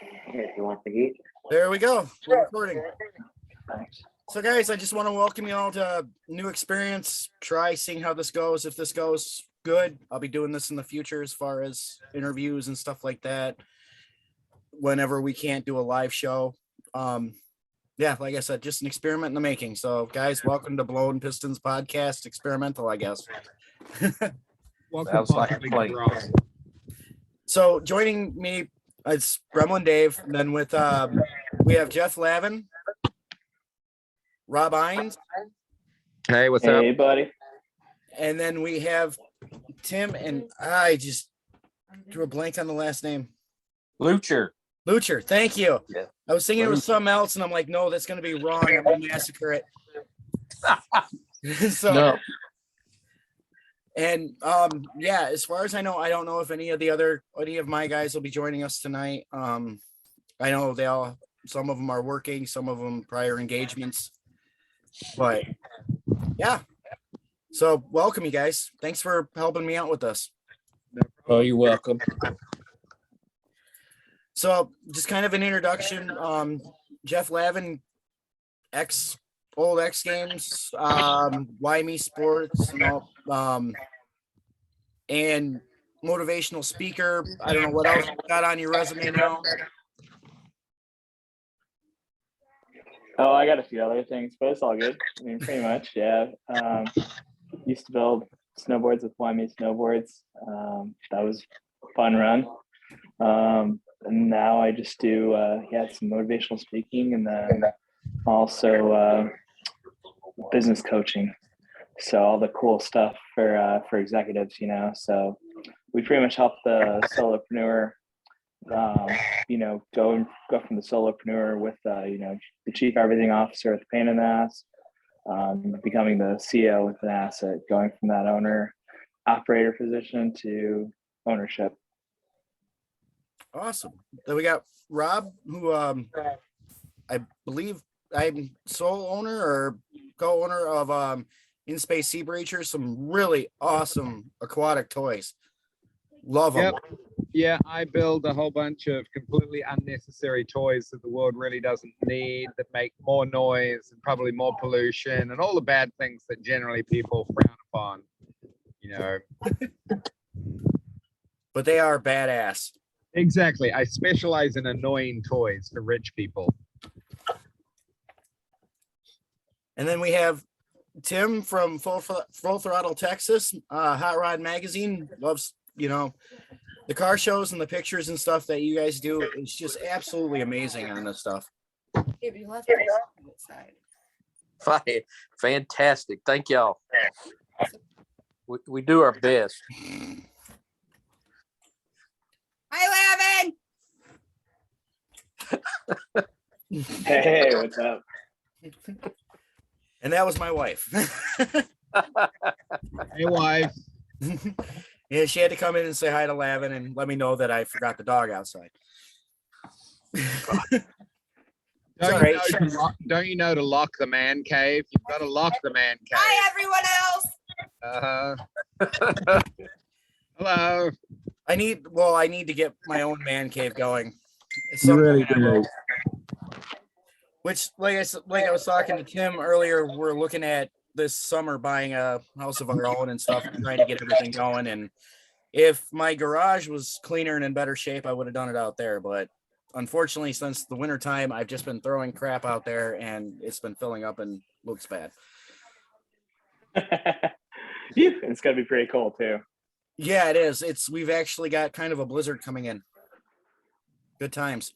If you want the geek. There we go. We're recording. Thanks. So, guys, I just want to welcome you all to a new experience. Try seeing how this goes. If this goes good, I'll be doing this in the future as far as interviews and stuff like that. Whenever we can't do a live show. Yeah, like I said, just an experiment in the making. So, guys, welcome to Blown Pistons podcast. Experimental, I guess. Welcome. So, joining me, it's Gremlin Dave. And then with we have Jeff Lavin, Rob Ines. Hey, what's up? Hey, buddy. And then we have Tim, and I just drew a blank on the last name. Lucher. Lucher, thank you. Yeah. I was thinking it was something else, and I'm like, no, that's going to be wrong. I'm going to massacre it. So, No. And yeah, as far as I know, I don't know if any of my guys will be joining us tonight. I know some of them are working, some of them prior engagements, but yeah. So welcome, you guys. Thanks for helping me out with this. Oh, you're welcome. So just kind of an introduction. Jeff Lavin, old X Games, YME Sports, and motivational speaker. I don't know what else you got on your resume now. Oh, I got a few other things, but it's all good. I mean, pretty much, yeah. Used to build snowboards with YME snowboards. That was a fun run. And now I just do some motivational speaking, and then also business coaching. So all the cool stuff for executives, So we pretty much help the solopreneur, go from the solopreneur with the chief everything officer with the pain in the ass, becoming the CEO with an asset, going from that owner operator position to ownership. Awesome. Then we got Rob, who I believe I'm sole owner or co-owner of In Space Sea Breachers, some really awesome aquatic toys. Love them. Yep. Yeah, I build a whole bunch of completely unnecessary toys that the world really doesn't need, that make more noise and probably more pollution and all the bad things that generally people frown upon, But they are badass. Exactly. I specialize in annoying toys for rich people. And then we have Tim from Full Throttle Texas, Hot Rod Magazine. Loves, the car shows and the pictures and stuff that you guys do. It's just absolutely amazing on this stuff. Yeah, but you left it side. Fantastic. Thank y'all. We do our best. Hi, Lavin. Hey, what's up? And that was my wife. Hey, wife. Yeah, she had to come in and say hi to Lavin and let me know that I forgot the dog outside. Don't you know to lock the man cave? You've got to lock the man cave. Hi, everyone else. Hello. I need to get my own man cave going. You really do. Which, like I was talking to Tim earlier, we're looking at this summer buying a house of our own and stuff, and trying to get everything going. And if my garage was cleaner and in better shape, I would have done it out there. But unfortunately, since the winter time, I've just been throwing crap out there, and it's been filling up and looks bad. It's gonna be pretty cool too. Yeah, it is. We've actually got kind of a blizzard coming in. Good times.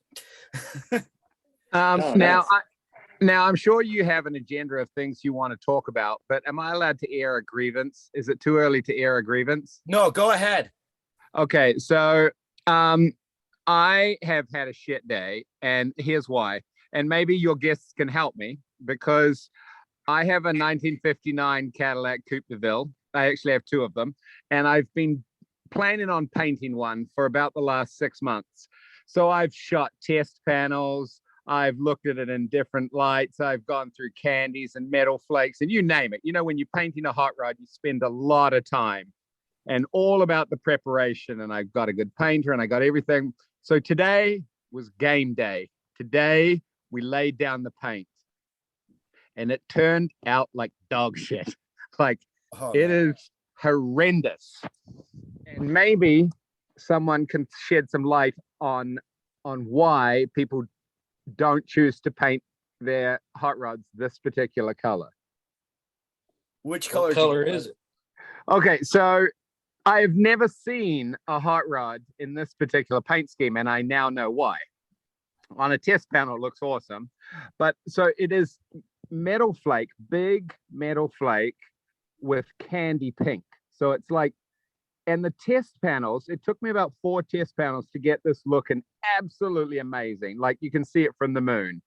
Now I'm sure you have an agenda of things you want to talk about, but am I allowed to air a grievance? Is it too early to air a grievance? No, go ahead. Okay, so I have had a shit day, and here's why. And maybe your guests can help me, because I have a 1959 Cadillac Coupe de Ville. I actually have two of them, and I've been planning on painting one for about the last 6 months. So I've shot test panels. I've looked at it in different lights. I've gone through candies and metal flakes and you name it. When you're painting a hot rod, you spend a lot of time and all about the preparation. And I've got a good painter and I got everything. So today was game day. Today, we laid down the paint. And it turned out like dog shit. Like, it is horrendous. And maybe someone can shed some light on why people don't choose to paint their hot rods this particular color. Which What color is it? Okay, so I have never seen a hot rod in this particular paint scheme, and I now know why. On a test panel, it looks awesome. But so it is metal flake, big metal flake with candy pink. So it's like, and the test panels, it took me about 4 test panels to get this looking absolutely amazing. Like you can see it from the moon.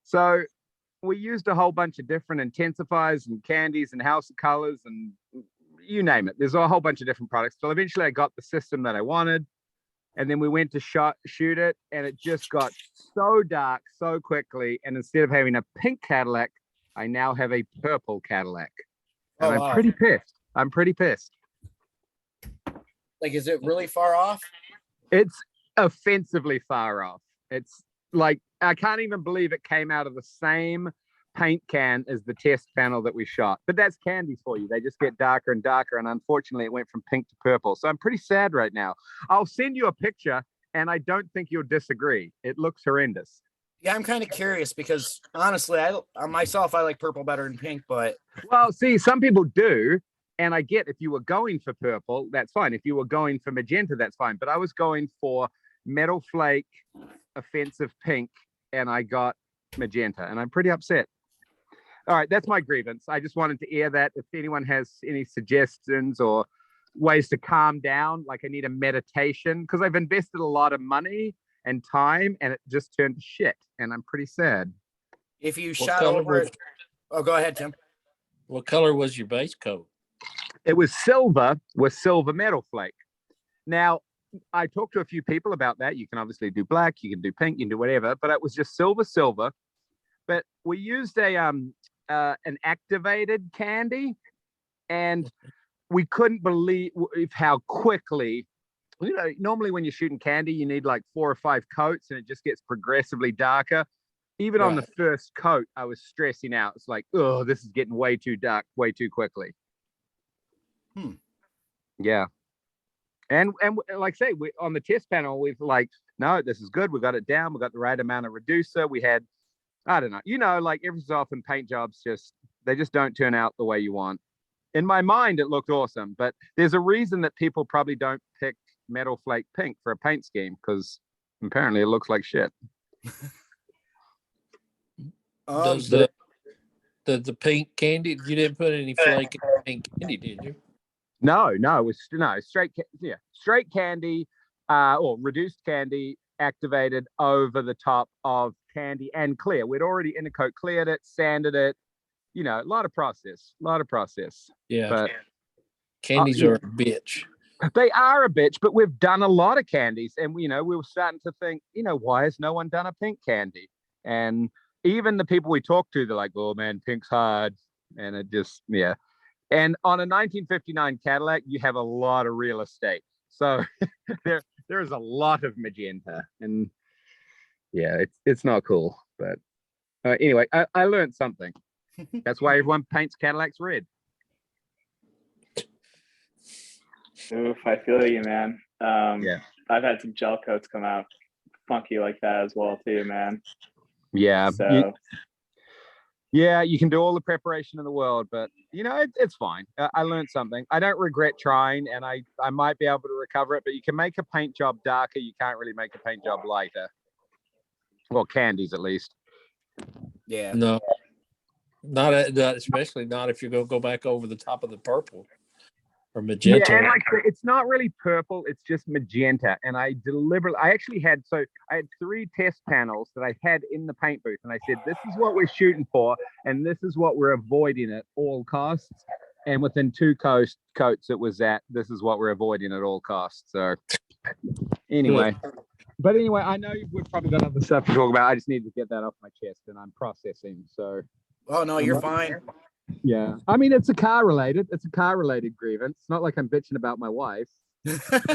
So we used a whole bunch of different intensifiers and candies and house of colors and you name it. There's a whole bunch of different products. So eventually I got the system that I wanted. And then we went to shoot it, and it just got so dark so quickly. And instead of having a pink Cadillac, I now have a purple Cadillac. And Oh, wow. I'm pretty pissed. I'm pretty pissed. Like, is it really far off? It's offensively far off. It's like, I can't even believe it came out of the same paint can as the test panel that we shot. But that's candies for you. They just get darker and darker. And unfortunately, it went from pink to purple. So I'm pretty sad right now. I'll send you a picture, and I don't think you'll disagree. It looks horrendous. Yeah, I'm kind of curious because honestly, I myself, I like purple better than pink, but Well, see, some people do. And I get if you were going for purple, that's fine. If you were going for magenta, that's fine. But I was going for metal flake, offensive pink, and I got magenta. And I'm pretty upset. All right, that's my grievance. I just wanted to air that. If anyone has any suggestions or ways to calm down, like I need a meditation, because I've invested a lot of money and time, and it just turned to shit. And I'm pretty sad. if you What shot color over was- it, oh, go ahead, Tim. What color was your base coat? It was silver with silver metal flake. Now, I talked to a few people about that. You can obviously do black, you can do pink, you can do whatever, but it was just silver. But we used an activated candy, and we couldn't believe how quickly, normally when you're shooting candy, you need like 4 or 5 coats, and it just gets progressively darker. Even on the Right. first coat, I was stressing out. It's like, oh, this is getting way too dark, way too quickly. Yeah. And like I say, on the test panel, we've like, no, this is good. We got it down. We got the right amount of reducer. We had, I don't know, like every so often paint jobs they just don't turn out the way you want. In my mind, it looked awesome, but there's a reason that people probably don't pick metal flake pink for a paint scheme, because apparently it looks like shit. Does the pink candy? You didn't put any flake in the pink candy, did you? No, it was straight candy, or reduced candy activated over the top of candy and clear. We'd already intercoat cleared it, sanded it, a lot of process. Yeah. But Candies are a bitch. they are a bitch, but we've done a lot of candies, and we were starting to think, why has no one done a pink candy? And even the people we talk to, they're like, oh man, pink's hard. And it just, yeah. And on a 1959 Cadillac, you have a lot of real estate. So there is a lot of magenta, and yeah, it's not cool. But anyway, I learned something. That's why everyone paints Cadillacs red. Oof, I feel you, man. Yeah. I've had some gel coats come out funky like that as well too, man. Yeah. So You can do all the preparation in the world, but it's fine. I learned something. I don't regret trying, and I might be able to recover it, but you can make a paint job darker. You can't really make a paint job lighter. Well, candies at least. Yeah. No, not especially not if you're gonna go back over the top of the purple or magenta. Yeah, and like it's not really purple, it's just magenta. And I actually had 3 test panels that I had in the paint booth, and I said, this is what we're shooting for, and this is what we're avoiding at all costs. And within 2 coats, it was this is what we're avoiding at all costs. So anyway. But anyway, I know we've probably got other stuff to talk about. I just need to get that off my chest, and I'm processing. So Oh no, you're fine. yeah, I mean, it's a car related grievance. It's not like I'm bitching about my wife.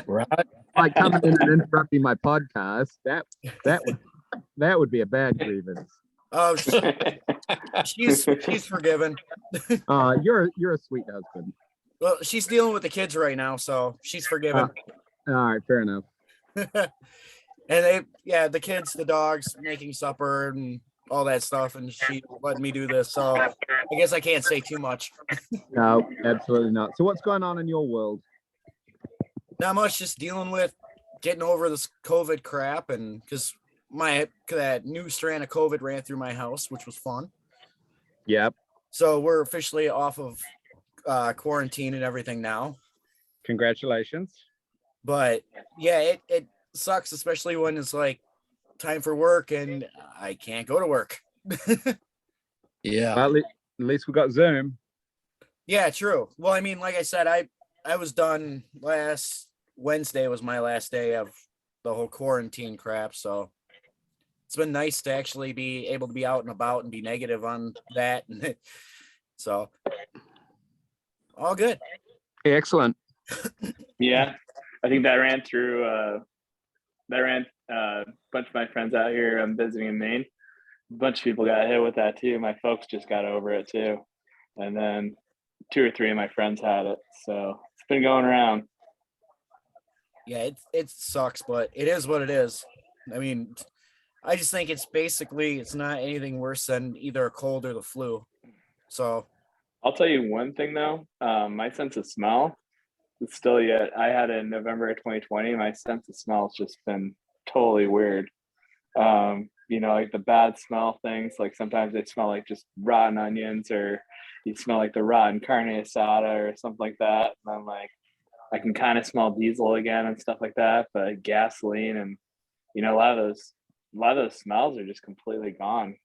Right. Like coming in and interrupting my podcast. That would be a bad grievance. Oh, she's forgiven. You're a sweet husband. Well, she's dealing with the kids right now, so she's forgiven. All right, fair enough. And the kids, the dogs, making supper and all that stuff, and she letting me do this. So I guess I can't say too much. No, absolutely not. So what's going on in your world? Not much, just dealing with getting over this COVID crap, and because that new strand of COVID ran through my house, which was fun. Yep. So we're officially off of quarantine and everything now. Congratulations. But yeah, it sucks, especially when it's like time for work and I can't go to work. Yeah. Well, at least we got Zoom. Yeah, true. Well, I mean, like I said, I was done last Wednesday was my last day of the whole quarantine crap. So it's been nice to actually be able to be out and about and be negative on that. So all good. Excellent. Yeah, I think that ran through. A bunch of my friends out here. I'm visiting in Maine. A bunch of people got hit with that too. My folks just got over it too, and then 2 or 3 of my friends had it. So it's been going around. Yeah, it sucks, but it is what it is. I mean, I just think it's not anything worse than either a cold or the flu. So I'll tell you one thing though. My sense of smell is still yet. I had it in November of 2020. My sense of smell has just been totally weird. Like the bad smell things. Like sometimes they smell like just rotten onions, or you smell like the rotten carne asada or something like that. And I'm like, I can kind of smell diesel again and stuff like that, but gasoline and a lot of those smells are just completely gone.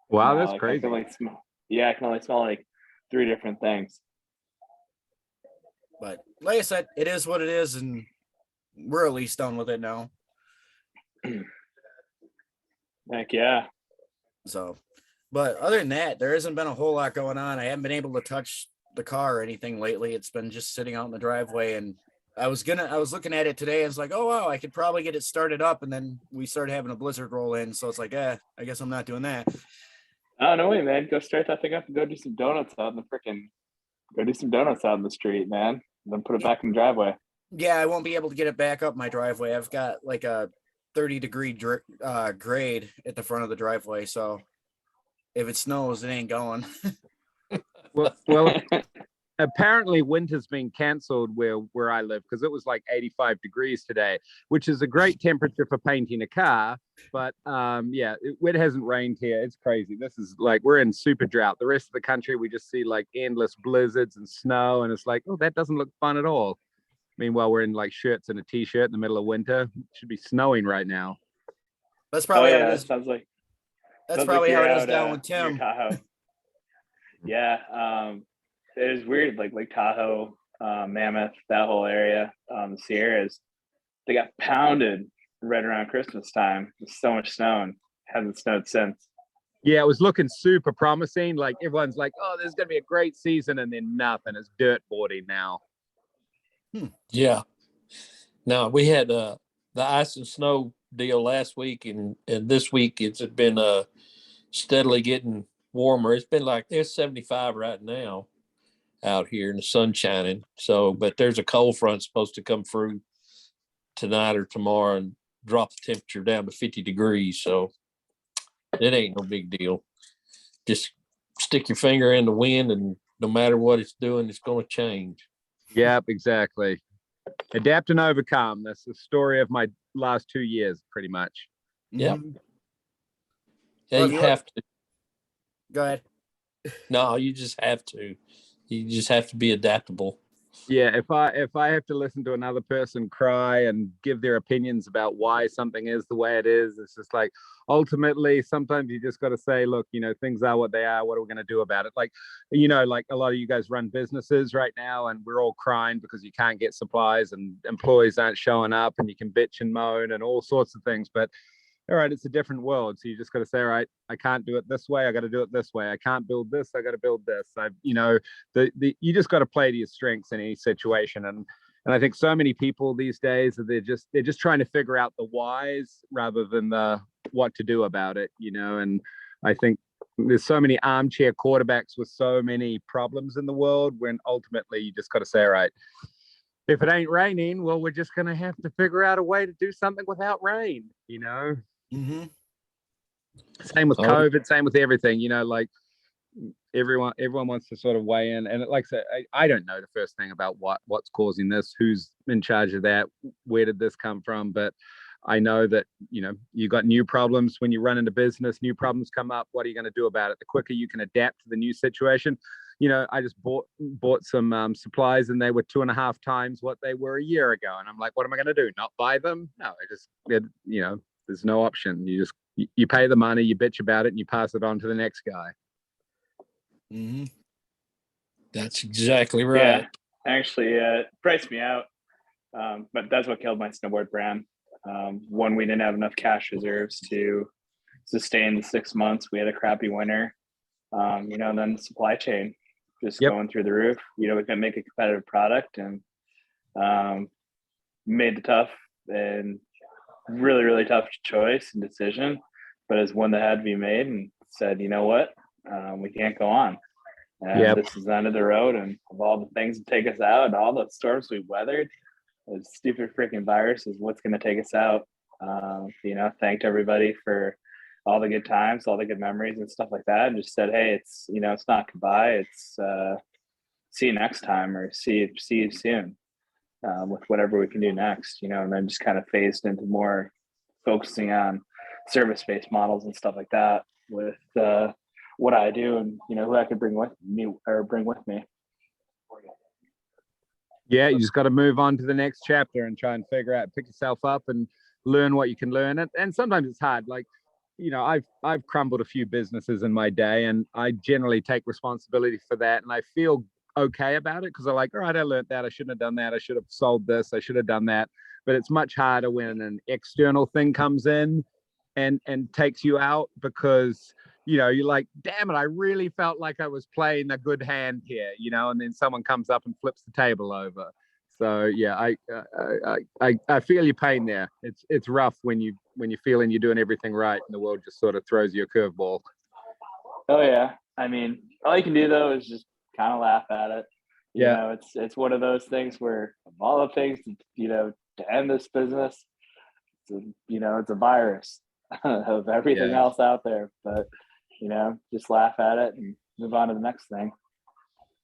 Wow, that's Like crazy. I can only smell like 3 different things. but like I said, it is what it is, and we're at least done with it now. Heck yeah. So, but other than that, there hasn't been a whole lot going on. I haven't been able to touch the car or anything lately. It's been just sitting out in the driveway, and I was looking at it today and it's like, oh wow, I could probably get it started up, and then we started having a blizzard roll in, so it's like, I guess I'm not doing that. Oh no way, man. Go start that thing up and go do some donuts out in the street, man. And then put it back in the driveway. Yeah, I won't be able to get it back up my driveway. I've got like a 30-degree grade at the front of the driveway, so if it snows, it ain't going. Well, apparently winter's been cancelled where I live, because it was like 85 degrees today, which is a great temperature for painting a car. But it hasn't rained here. It's crazy. This is like, we're in super drought. The rest of the country, we just see like endless blizzards and snow, and it's like, oh, that doesn't look fun at all. Meanwhile, we're in like shirts and a t-shirt in the middle of winter. It should be snowing right now. That's probably how it is. Sounds like How it is down with Tim. Tahoe. Yeah, it is weird. Like Lake Tahoe, Mammoth, that whole area, the Sierras, they got pounded right around Christmas time. There's so much snow, and hasn't snowed since. Yeah, it was looking super promising. Like everyone's like, oh, there's gonna be a great season, and then nothing. It's dirt boarding now. Yeah. Now we had the ice and snow deal last week, and this week it's been steadily getting warmer. It's been like there's 75 right now out here and the sun shining. So, but there's a cold front supposed to come through tonight or tomorrow and drop the temperature down to 50 degrees. So it ain't no big deal. Just stick your finger in the wind, and no matter what it's doing, it's going to change. Yep, exactly. Adapt and overcome. That's the story of my last 2 years, pretty much. Yep. Mhm. Yeah, Well, you have to. Go ahead. No, you just have to. You just have to be adaptable. Yeah, if I have to listen to another person cry and give their opinions about why something is the way it is, it's just like, ultimately sometimes you just got to say, look, things are what they are. What are we going to do about it? Like, like a lot of you guys run businesses right now, and we're all crying because you can't get supplies and employees aren't showing up, and you can bitch and moan and all sorts of things, but all right, it's a different world. So you just got to say, all right, I can't do it this way. I got to do it this way. I can't build this. I got to build this. You just got to play to your strengths in any situation. And, And I think so many people these days, they're just trying to figure out the whys rather than the what to do about it, and I think there's so many armchair quarterbacks with so many problems in the world, when ultimately you just got to say, all right, if it ain't raining, well, we're just going to have to figure out a way to do something without rain, Mm-hmm. Same with COVID, same with everything, like everyone wants to sort of weigh in. And like I said, I don't know the first thing about what's causing this, who's in charge of that, where did this come from, but I know that, you got new problems when you run into business, new problems come up. What are you going to do about it? The quicker you can adapt to the new situation. I just bought some supplies, and they were 2.5 times what they were a year ago. And I'm like, what am I going to do? Not buy them? No, there's no option. You pay the money, you bitch about it, and you pass it on to the next guy. Mm-hmm. That's exactly right. Yeah, actually, it priced me out. But that's what killed my snowboard brand. One, we didn't have enough cash reserves to sustain the 6 months. We had a crappy winter. Then the supply chain just going through the roof. We couldn't make a competitive product, and made the tough and really, really tough choice and decision, but it's one that had to be made, and said, you know what, we can't go on. And this is the end of the road, and of all the things that take us out and all the storms we weathered, the stupid freaking virus is what's going to take us out. Thanked everybody for all the good times, all the good memories and stuff like that, and just said, hey, it's it's not goodbye, it's see you next time, or see you soon, with whatever we can do next, and then just kind of phased into more focusing on service-based models and stuff like that with what I do, and who I could bring with me. Yeah, you just got to move on to the next chapter and try and pick yourself up and learn what you can learn. And sometimes it's hard. Like, I've crumbled a few businesses in my day, and I generally take responsibility for that. And I feel okay about it, because I'm like, all right, I learned that. I shouldn't have done that. I should have sold this. I should have done that. But it's much harder when an external thing comes in and takes you out, because you're like, damn it, I really felt like I was playing a good hand here, and then someone comes up and flips the table over. So yeah, I feel your pain there. It's rough when you're feeling you're doing everything right, and the world just sort of throws you a curveball. Oh yeah, I mean, all you can do though is just kind of laugh at it. It's one of those things where, of all the things to end this business, it's a virus of everything else out there, but just laugh at it and move on to the next thing.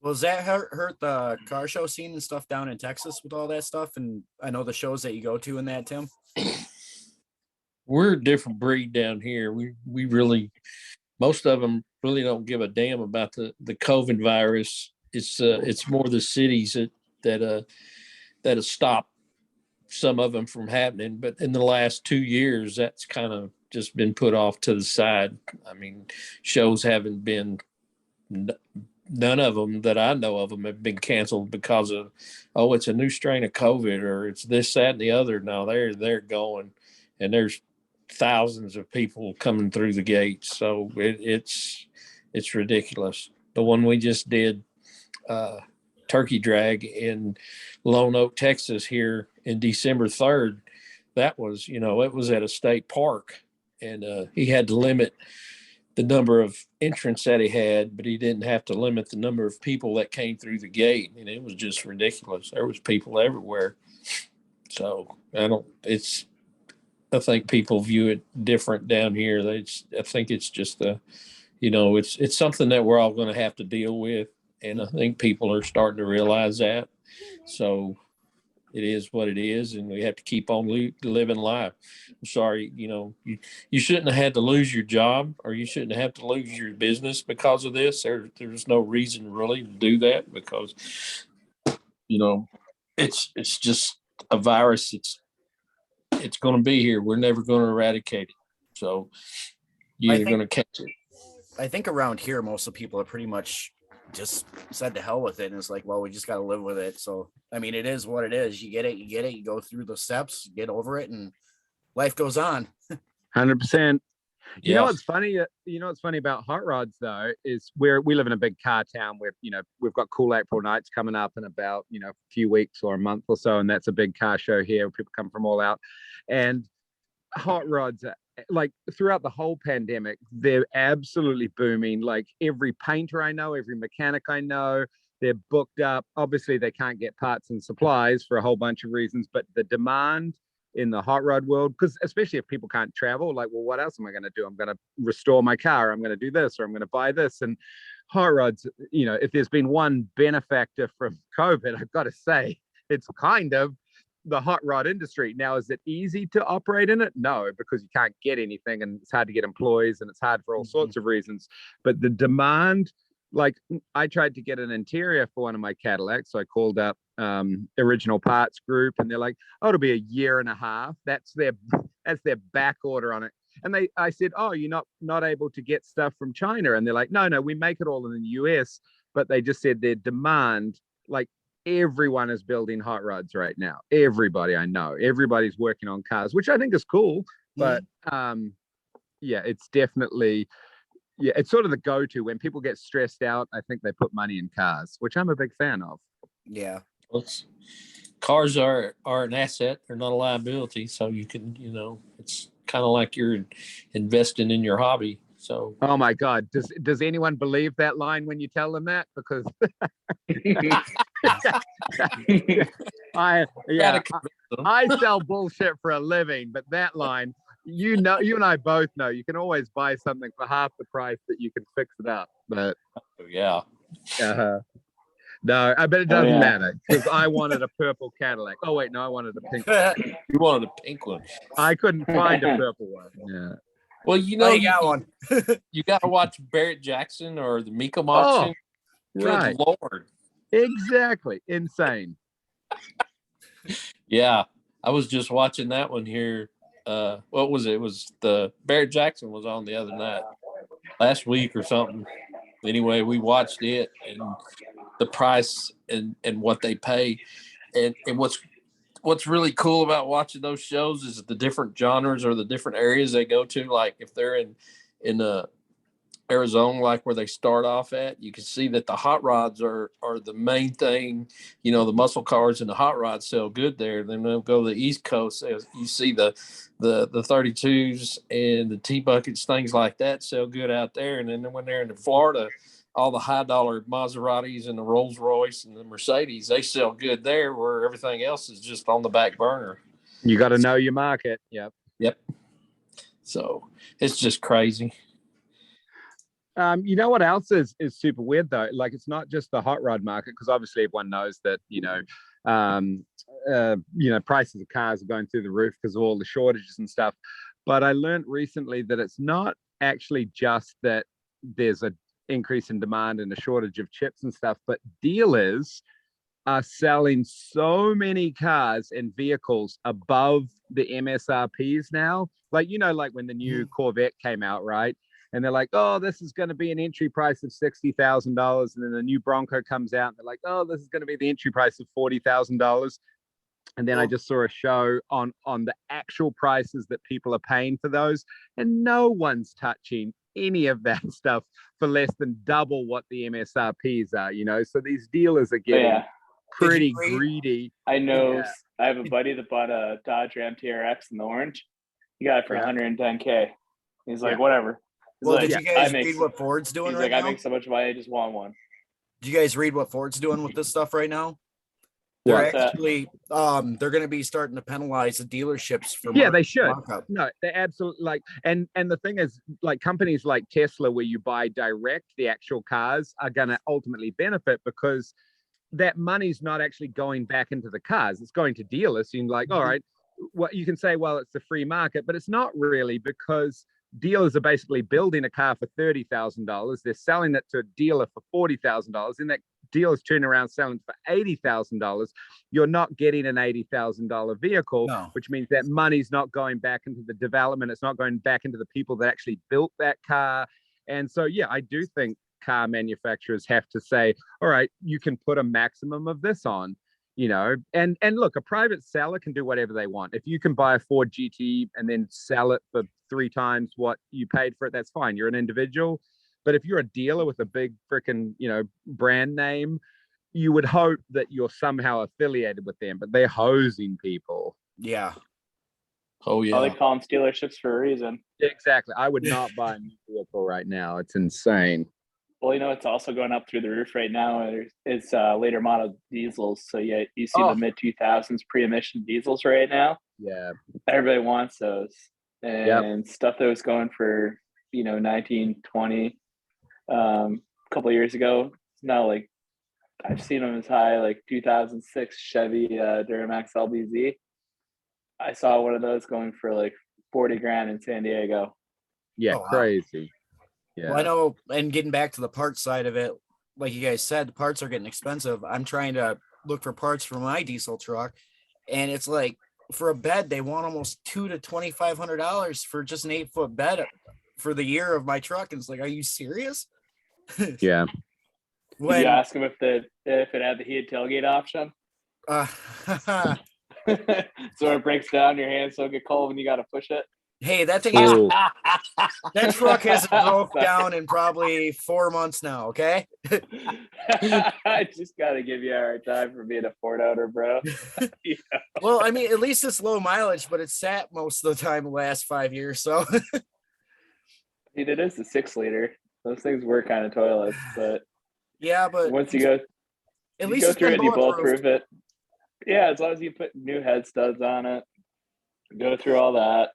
Well, does that hurt the car show scene and stuff down in Texas with all that stuff? And I know the shows that you go to in that, Tim. We're a different breed down here. We really, most of them really don't give a damn about the COVID virus. It's more the cities that have stopped some of them from happening. But in the last 2 years, that's kind of just been put off to the side. I mean, shows haven't been, none of them that I know of them have been canceled because of, it's a new strain of COVID, or it's this, that, and the other. No, they're going, and there's thousands of people coming through the gates. So it's ridiculous. The one we just did, Turkey Drag in Lone Oak, Texas, here in December 3rd, that was, it was at a state park, and he had to limit the number of entrants that he had, but he didn't have to limit the number of people that came through the gate. And it was just ridiculous. There was people everywhere. So I think people view it different down here. I think it's just it's something that we're all going to have to deal with. And I think people are starting to realize that. So it is what it is, and we have to keep on living life. I'm sorry, you shouldn't have had to lose your job, or you shouldn't have to lose your business because of this. There's no reason really to do that, because it's just a virus. It's going to be here. We're never going to eradicate it. So you're going to catch it. I think around here, most of the people are pretty much just said to hell with it, and it's like, well, we just got to live with it. So I mean, it is what it is. You get it, you go through the steps, get over it, and life goes on. 100%. You know Yeah. what's funny? You know what's funny about hot rods though is we live in a big car town where we've got Cool April Nights coming up in about a few weeks or a month or so, and that's a big car show here. Where people come from all out, and hot rods like throughout the whole pandemic, they're absolutely booming. Like every painter I know, every mechanic I know, they're booked up. Obviously, they can't get parts and supplies for a whole bunch of reasons, but the demand in the hot rod world, because especially if people can't travel, like, well, what else am I going to do? I'm going to restore my car, I'm going to do this, or I'm going to buy this. And hot rods, if there's been one benefactor from COVID, I've got to say it's kind of the hot rod industry. Now, is it easy to operate in it? No, because you can't get anything and it's hard to get employees and it's hard for all sorts of reasons. But the demand, like I tried to get an interior for one of my Cadillacs. So I called up Original Parts Group and they're like, oh, it'll be a year and a half. That's their back order on it. And I said, oh, you're not able to get stuff from China? And they're like, no, we make it all in the US. But they just said their demand, like everyone is building hot rods right now. Everybody I know, everybody's working on cars, which I think is cool. But yeah, it's definitely, it's sort of the go-to when people get stressed out. I think they put money in cars, which I'm a big fan of. Yeah. Well, cars are an asset. They're not a liability. So you can, it's kind of like you're investing in your hobby. So. Oh my God. Does anyone believe that line when you tell them that? Because I sell bullshit for a living, but that line, you and I both know you can always buy something for half the price that you can fix it up. But yeah. No, I bet it doesn't matter because I wanted a purple Cadillac. Oh wait, no, I wanted a pink one. You wanted a pink one. I couldn't find a purple one. Yeah. Well, you got one. You got to watch Barrett Jackson or the Mecum auction. Good right. Lord. Exactly. Insane. Yeah. I was just watching that one here. What was it? It was the Barrett Jackson was on the other night, last week or something. Anyway, we watched it and the price and what they pay. And what's really cool about watching those shows is the different genres or the different areas they go to. Like if they're in Arizona, like where they start off at, you can see that the hot rods are the main thing. The muscle cars and the hot rods sell good there. Then they'll go to the East Coast. You see the 32s and the T-buckets, things like that sell good out there. And then when they're in Florida, all the high dollar Maseratis and the Rolls Royce and the Mercedes, they sell good there where everything else is just on the back burner. You got to know your market. Yep. So it's just crazy. You know what else is super weird though? Like it's not just the hot rod market, because obviously everyone knows that prices of cars are going through the roof because of all the shortages and stuff. But I learned recently that it's not actually just that there's an increase in demand and a shortage of chips and stuff, but dealers are selling so many cars and vehicles above the MSRPs now. Like when the new Corvette came out, right? And they're like, oh, this is going to be an entry price of $60,000. And then the new Bronco comes out and they're like, oh, this is going to be the entry price of $40,000. And then I just saw a show on the actual prices that people are paying for those. And no one's touching any of that stuff for less than double what the MSRPs are, So these dealers are getting pretty greedy. I know. Yeah. I have a buddy that bought a Dodge Ram TRX in the orange. He got it for $110K. He's like, whatever. Well, did you guys read what Ford's doing right now? I make so much money, I just want one. Did you guys read what Ford's doing with this stuff right now? They're actually they're going to be starting to penalize the dealerships for they should. Markup. No, they absolutely and the thing is, like companies like Tesla, where you buy direct, the actual cars are going to ultimately benefit because that money's not actually going back into the cars; it's going to dealers. And all right, what you can say, well, it's a free market, but it's not really, because dealers are basically building a car for $30,000. They're selling it to a dealer for $40,000. And that dealer's turning around selling for $80,000. You're not getting an $80,000 vehicle, which means that money's not going back into the development. It's not going back into the people that actually built that car. And so, I do think car manufacturers have to say, all right, you can put a maximum of this on. and look, a private seller can do whatever they want. If you can buy a Ford GT and then sell it for 3 times what you paid for it, that's fine. You're an individual. But if you're a dealer with a big freaking, brand name, you would hope that you're somehow affiliated with them, but they're hosing people. Yeah. Oh Well, they yeah. call them dealerships for a reason. Exactly. I would not buy a new vehicle right now. It's insane. Well, it's also going up through the roof right now. It's later model diesels. So yeah, you see the mid 2000s pre-emission diesels right now. Yeah. Everybody wants those, and stuff that was going for 19, 20 a couple of years ago. It's now like I've seen them as high like 2006 Chevy Duramax LBZ. I saw one of those going for like 40 grand in San Diego. Yeah, Oh, wow. crazy. Yeah. Well, I know, and getting back to the parts side of it, like you guys said, the parts are getting expensive. I'm trying to look for parts for my diesel truck, and it's like for a bed, they want almost $200 to $2,500 for just an 8-foot bed for the year of my truck. And it's like, are you serious? Yeah. Did you ask them if it had the heated tailgate option? So it breaks down, your hands don't get cold when you got to push it. Hey, that thing Ooh. that truck hasn't broke down in probably 4 months now. Okay. I just got to give you a hard time for being a Ford owner, bro. Well, I mean, at least it's low mileage, but it's sat most of the time the last 5 years. So It is a 6-liter. Those things were kind of toilets, but yeah, but once you go, at you least go it's through been it, you bulletproof. bulletproof it. Yeah, as long as you put new head studs on it, go through all that.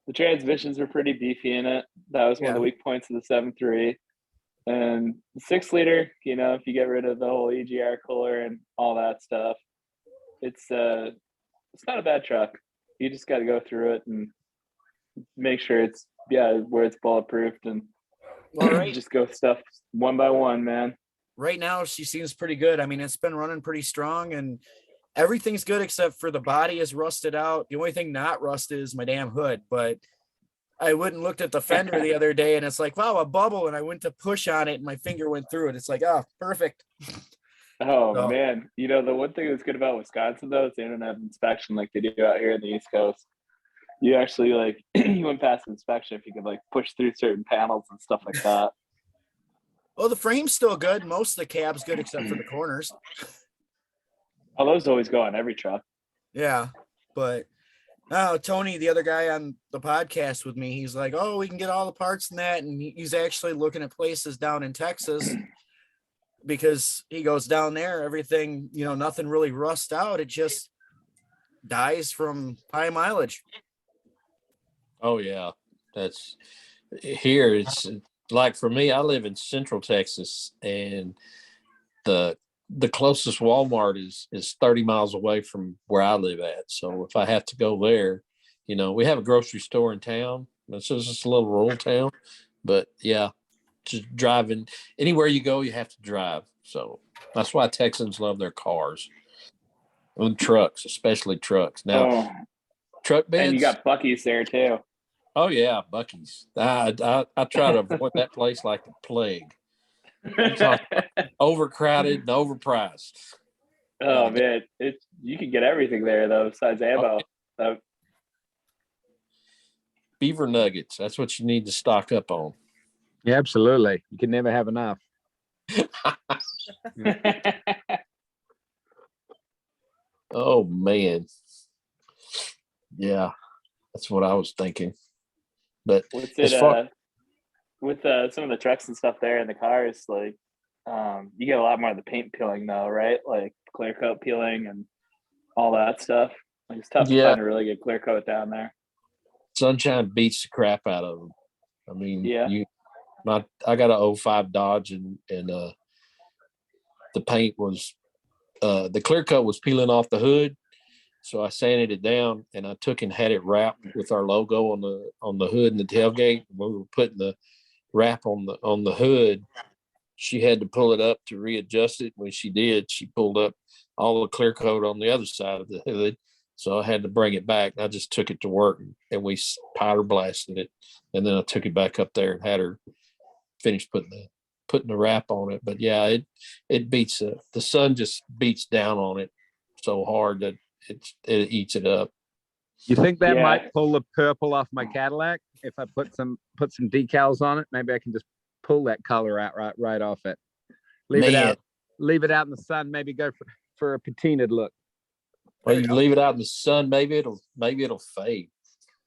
The transmissions are pretty beefy in it. That was one of the weak points of the 7.3. And the 6-liter, if you get rid of the whole EGR cooler and all that stuff, it's not a bad truck. You just got to go through it and make sure it's where it's bulletproofed, and just go stuff one by one, man. Right now, she seems pretty good. I mean, it's been running pretty strong, and everything's good except for the body is rusted out. The only thing not rusted is my damn hood. But I went and looked at the fender the other day, and it's like, wow, a bubble. And I went to push on it, and my finger went through it. It's like, oh, perfect. Oh, man. The one thing that's good about Wisconsin, though, is they don't have inspection like they do out here in the East Coast. You actually, you went past inspection if you could, push through certain panels and stuff like that. Oh, the frame's still good. Most of the cab's good except for the corners. Oh, those always go on every truck. Yeah, but Tony, the other guy on the podcast with me, he's like, oh, we can get all the parts and that. And he's actually looking at places down in Texas because he goes down there, everything, nothing really rusts out. It just dies from high mileage. Oh yeah. That's here. It's like for me, I live in Central Texas, and the closest Walmart is 30 miles away from where I live at. So if I have to go there, we have a grocery store in town. It's just a little rural town, but yeah, just driving anywhere you go, you have to drive. So that's why Texans love their cars and trucks, especially trucks. Now, truck beds. And you got Buc-ee's there too. Oh yeah, Buc-ee's. I try to avoid that place like the plague. Overcrowded and overpriced. Oh man, you can get everything there though besides ammo. Beaver nuggets. That's what you need to stock up on. Yeah, absolutely. You can never have enough. Oh man. Yeah, that's what I was thinking. But with some of the trucks and stuff there in the cars, you get a lot more of the paint peeling though, right? Like clear coat peeling and all that stuff. It's tough to find a really good clear coat down there. Sunshine beats the crap out of them. I mean, I got a 05 Dodge, and the paint was the clear coat was peeling off the hood. So I sanded it down, and I took and had it wrapped with our logo on the hood and the tailgate. When we were putting the wrap on the hood, she had to pull it up to readjust it. When she did, she pulled up all the clear coat on the other side of the hood. So I had to bring it back. I just took it to work, and we powder blasted it. And then I took it back up there and had her finish putting the wrap on it. But yeah, it beats the sun just beats down on it so hard that it eats it up. You think that Yeah. might pull the purple off my Cadillac if I put some decals on it? Maybe I can just pull that color out right off it. Leave it Man. out. Leave it out in the sun. Maybe go for a patinaed look. Or you leave it out in the sun, maybe it'll fade.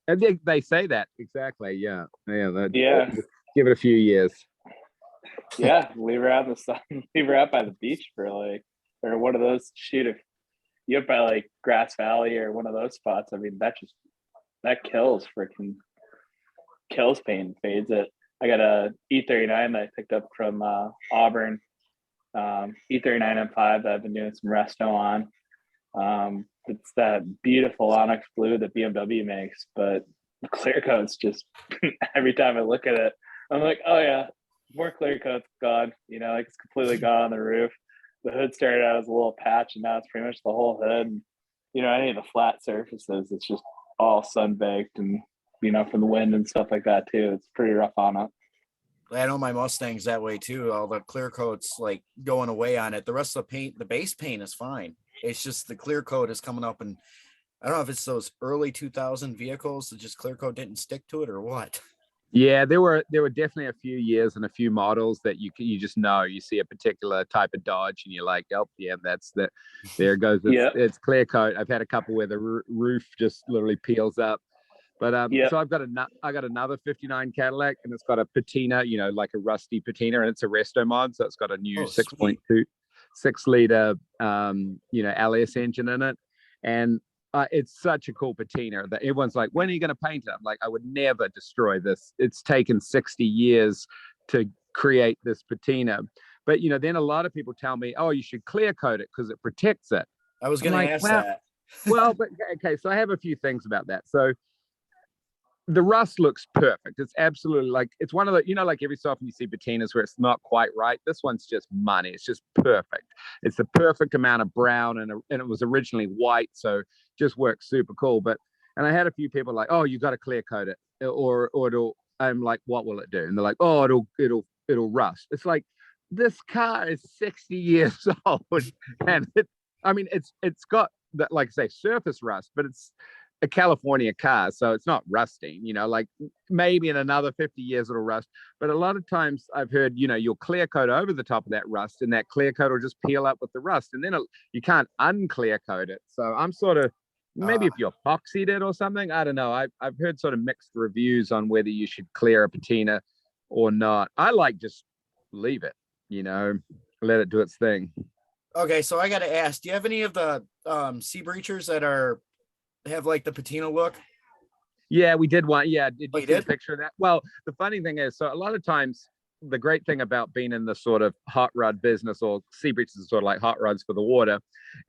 And they say that exactly. Yeah. Yeah. Give it a few years. Yeah, leave her out in the sun. Leave her out by the beach for or one of those. Shoot, if you up by like Grass Valley or one of those spots, I mean, that kills paint, fades it. I got a E39 that I picked up from Auburn, E39 M5 that I've been doing some resto on. It's that beautiful onyx blue that BMW makes, but the clear coat's just every time I look at it, I'm like, oh yeah, more clear coat's gone. Like it's completely gone on the roof. The hood started out as a little patch, and now it's pretty much the whole hood. And, any of the flat surfaces, it's just all sun baked, and from the wind and stuff like that too. It's pretty rough on it. I know my Mustang's that way too. All the clear coat's like going away on it. The rest of the paint, the base paint is fine. It's just the clear coat is coming up, and I don't know if it's those early 2000 vehicles that just clear coat didn't stick to it or what. Yeah, there were definitely a few years and a few models that you just know. You see a particular type of Dodge and you're like, oh yeah, that's that. There goes it's clear coat. I've had a couple where the roof just literally peels up. But so I got another 59 Cadillac, and it's got a patina, like a rusty patina, and it's a resto mod, so it's got a new 6.2 6-liter LS engine in it, and it's such a cool patina that everyone's like, when are you going to paint it? I'm like, I would never destroy this. It's taken 60 years to create this patina. But, then a lot of people tell me, oh, you should clear coat it because it protects it. I was going to ask that. Well, but okay, so I have a few things about that. So the rust looks perfect. It's absolutely it's one of the, like every so often you see patinas where it's not quite right. This one's just money. It's just perfect. It's the perfect amount of brown, and it was originally white, so just works super cool. And I had a few people like, oh, you got to clear coat it, or it'll. I'm like, what will it do? And they're like, oh, it'll rust. It's like, this car is 60 years old, and it's got that, like I say, surface rust, but it's a California car, so it's not rusting, like maybe in another 50 years it'll rust. But a lot of times I've heard, you'll clear coat over the top of that rust, and that clear coat will just peel up with the rust, and then you can't unclear coat it. So I'm sort of, maybe if you epoxied it or something, I don't know. I've heard sort of mixed reviews on whether you should clear a patina or not. I like just leave it, let it do its thing. Okay, so I got to ask, do you have any of the sea breachers that have like the patina look? Yeah, we did one. Yeah, did you did? a picture of that? Well, the funny thing is, so a lot of times the great thing about being in the sort of hot rod business, or sea breaches are sort of like hot rods for the water,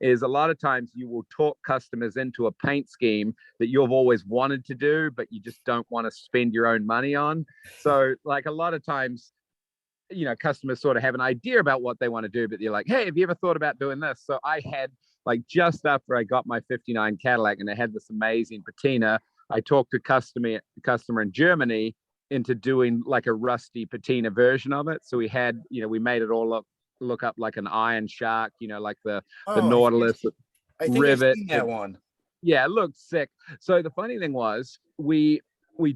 is a lot of times you will talk customers into a paint scheme that you've always wanted to do, but you just don't want to spend your own money on. So like a lot of times, customers sort of have an idea about what they want to do, but they're like, hey, have you ever thought about doing this? So I had, like, just after I got my 59 Cadillac and I had this amazing patina, I talked to customer in Germany into doing like a rusty patina version of it. So we had, we made it all look up like an iron shark, like the Nautilus I think rivet. I've seen that one. Yeah, it looked sick. So the funny thing was we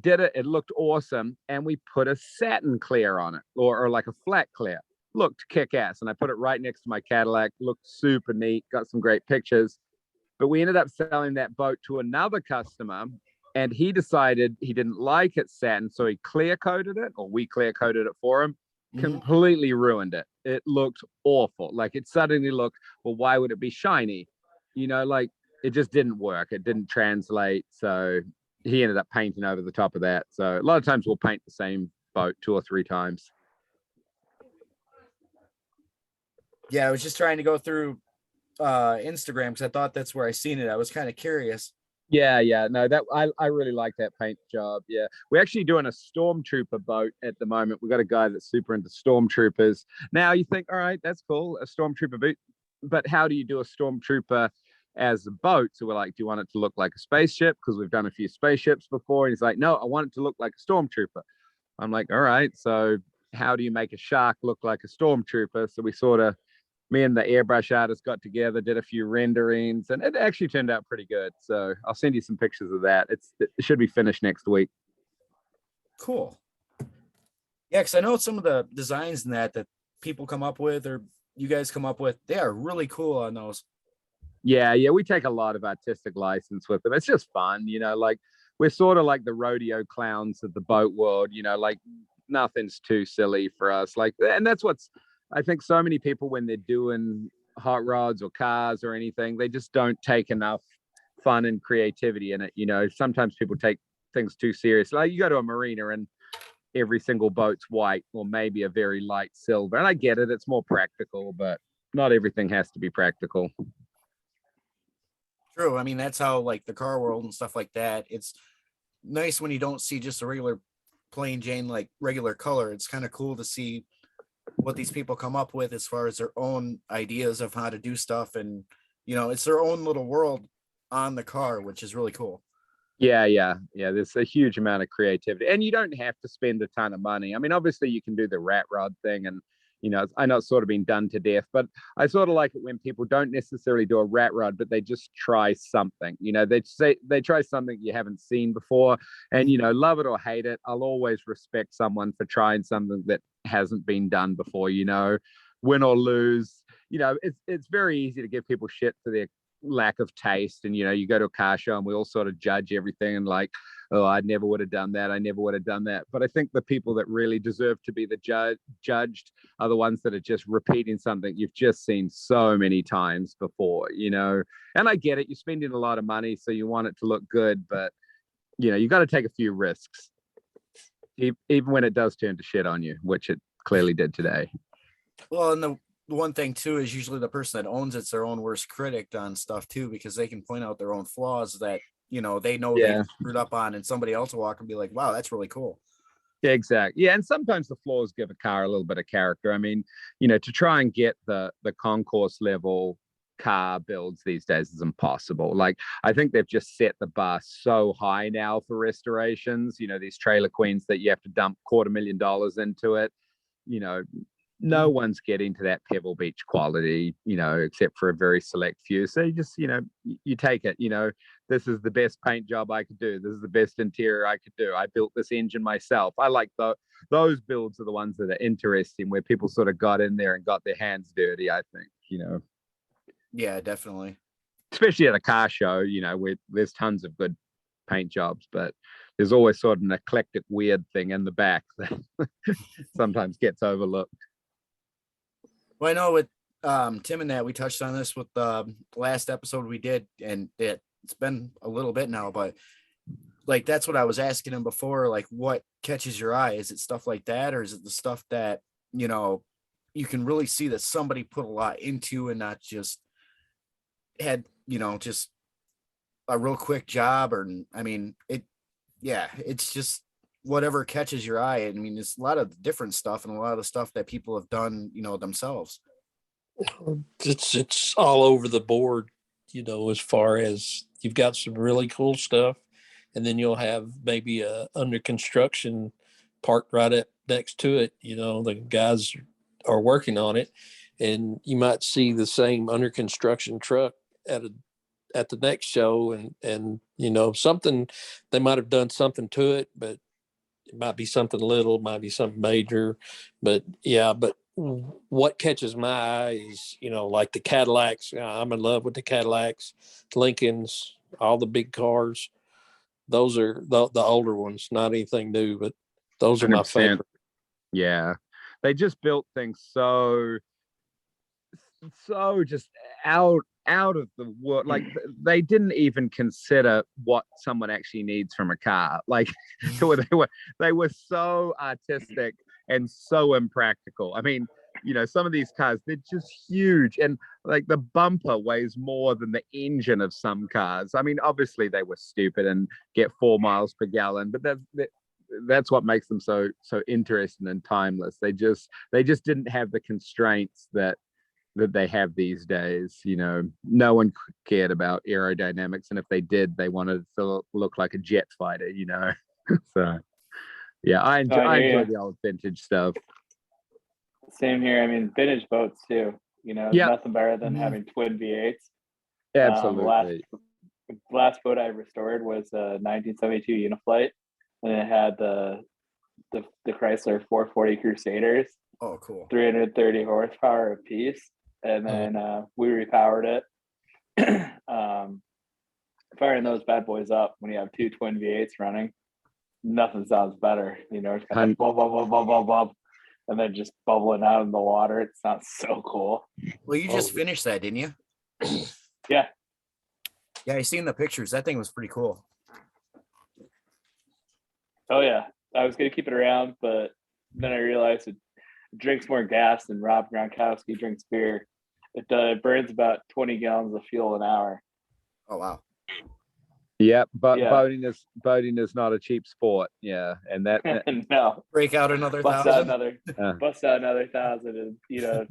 did it. It looked awesome. And we put a satin clear on it, or like a flat clear. Looked kick-ass, and I put it right next to my Cadillac. Looked super neat, got some great pictures. But we ended up selling that boat to another customer, and he decided he didn't like it satin, so he clear coated it, or we clear coated it for him. Completely ruined it. It looked awful. Like, it suddenly looked, well, why would it be shiny? Like, it just didn't work. It didn't translate. So he ended up painting over the top of that. So a lot of times we'll paint the same boat 2 or 3 times. Yeah, I was just trying to go through Instagram because I thought that's where I seen it. I was kind of curious. Yeah, no, that I really like that paint job. Yeah, we're actually doing a stormtrooper boat at the moment. We got a guy that's super into stormtroopers. Now you think, all right, that's cool, a stormtrooper boat, but how do you do a stormtrooper as a boat? So we're like, do you want it to look like a spaceship? Because we've done a few spaceships before. And he's like, no, I want it to look like a stormtrooper. I'm like, all right, so how do you make a shark look like a stormtrooper? So we sort of me and the airbrush artist got together, did a few renderings, and it actually turned out pretty good. So I'll send you some pictures of that. It should be finished next week. Cool. Yeah, because I know some of the designs in that people come up with, or you guys come up with, they are really cool on those. Yeah, we take a lot of artistic license with them. It's just fun, like we're sort of like the rodeo clowns of the boat world, like nothing's too silly for us. Like, and that's what's, I think so many people when they're doing hot rods or cars or anything, they just don't take enough fun and creativity in it. Sometimes people take things too serious. Like you go to a marina and every single boat's white or maybe a very light silver. And I get it, it's more practical, but not everything has to be practical. True. I mean, that's how like the car world and stuff like that. It's nice when you don't see just a regular plain Jane, like regular color. It's kind of cool to see what these people come up with as far as their own ideas of how to do stuff. And, it's their own little world on the car, which is really cool. Yeah. There's a huge amount of creativity, and you don't have to spend a ton of money. I mean, obviously you can do the rat rod thing, and I know it's sort of been done to death, but I sort of like it when people don't necessarily do a rat rod, but they just try something. They try something you haven't seen before, and love it or hate it, I'll always respect someone for trying something that hasn't been done before. Win or lose. It's very easy to give people shit for their lack of taste, and you go to a car show and we all sort of judge everything and like, oh, I never would have done that, I never would have done that. But I think the people that really deserve to be the judged are the ones that are just repeating something you've just seen so many times before. And I get it, you're spending a lot of money, so you want it to look good, but you got to take a few risks, even when it does turn to shit on you, which it clearly did today. Well, and the one thing too is usually the person that owns it's their own worst critic on stuff too, because they can point out their own flaws that they know they screwed up on, and somebody else will walk and be like, wow, that's really cool. Yeah, exactly. Yeah, and sometimes the flaws give a car a little bit of character. I mean, to try and get the concourse level car builds these days is impossible. Like, I think they've just set the bar so high now for restorations. These trailer queens that you have to dump $250,000 into it. No one's getting to that Pebble Beach quality, except for a very select few. So you just, you take it, this is the best paint job I could do. This is the best interior I could do. I built this engine myself. I like those builds are the ones that are interesting, where people sort of got in there and got their hands dirty, I think, Yeah, definitely. Especially at a car show, where there's tons of good paint jobs, but there's always sort of an eclectic weird thing in the back that sometimes gets overlooked. Well, I know with Tim and that, we touched on this with the last episode we did, and it's been a little bit now, but like that's what I was asking him before, like what catches your eye? Is it stuff like that, or is it the stuff that you can really see that somebody put a lot into and not just had just a real quick job? Or I mean, it's just whatever catches your eye. I mean, it's a lot of different stuff and a lot of the stuff that people have done, themselves. It's all over the board, as far as you've got some really cool stuff, and then you'll have maybe a under construction parked right up next to it. The guys are working on it, and you might see the same under construction truck at the next show, and something, they might have done something to it, but it might be something little, might be something major, but what catches my eye is, like the Cadillacs. I'm in love with the Cadillacs, Lincolns, all the big cars. Those are the older ones, not anything new, but those are my 100%. favorite. Yeah. They just built things so just out of the world. Like, they didn't even consider what someone actually needs from a car. Like, they were so artistic and so impractical. I mean, some of these cars, they're just huge, and like the bumper weighs more than the engine of some cars. I mean, obviously they were stupid and get 4 miles per gallon, but that's what makes them so interesting and timeless. They just didn't have the constraints that they have these days. No one cared about aerodynamics, and if they did, they wanted to look like a jet fighter. So yeah, I enjoy the old vintage stuff. Same here. I mean, vintage boats too. You know, Yeah. nothing better than Mhm. having twin V8s. Absolutely. The last boat I restored was a 1972 Uniflight, and it had the Chrysler 440 Crusaders, Oh, cool. 330 horsepower a piece, and then we repowered it. Firing those bad boys up when you have two twin V8s running, nothing sounds better. You know, it's kind of bub, bub, bub, bub, bub, bub, and then just bubbling out in the water. It sounds so cool. Well, you just finished that, didn't you? Yeah. Yeah, I seen the pictures. That thing was pretty cool. Oh yeah. I was gonna keep it around, but then I realized it drinks more gas than Rob Gronkowski drinks beer. It burns about 20 gallons of fuel an hour. Oh wow. Yeah, but Yeah. boating is not a cheap sport. Yeah, and that No. Break out another Bust out 1,000. another 1,000, and you know,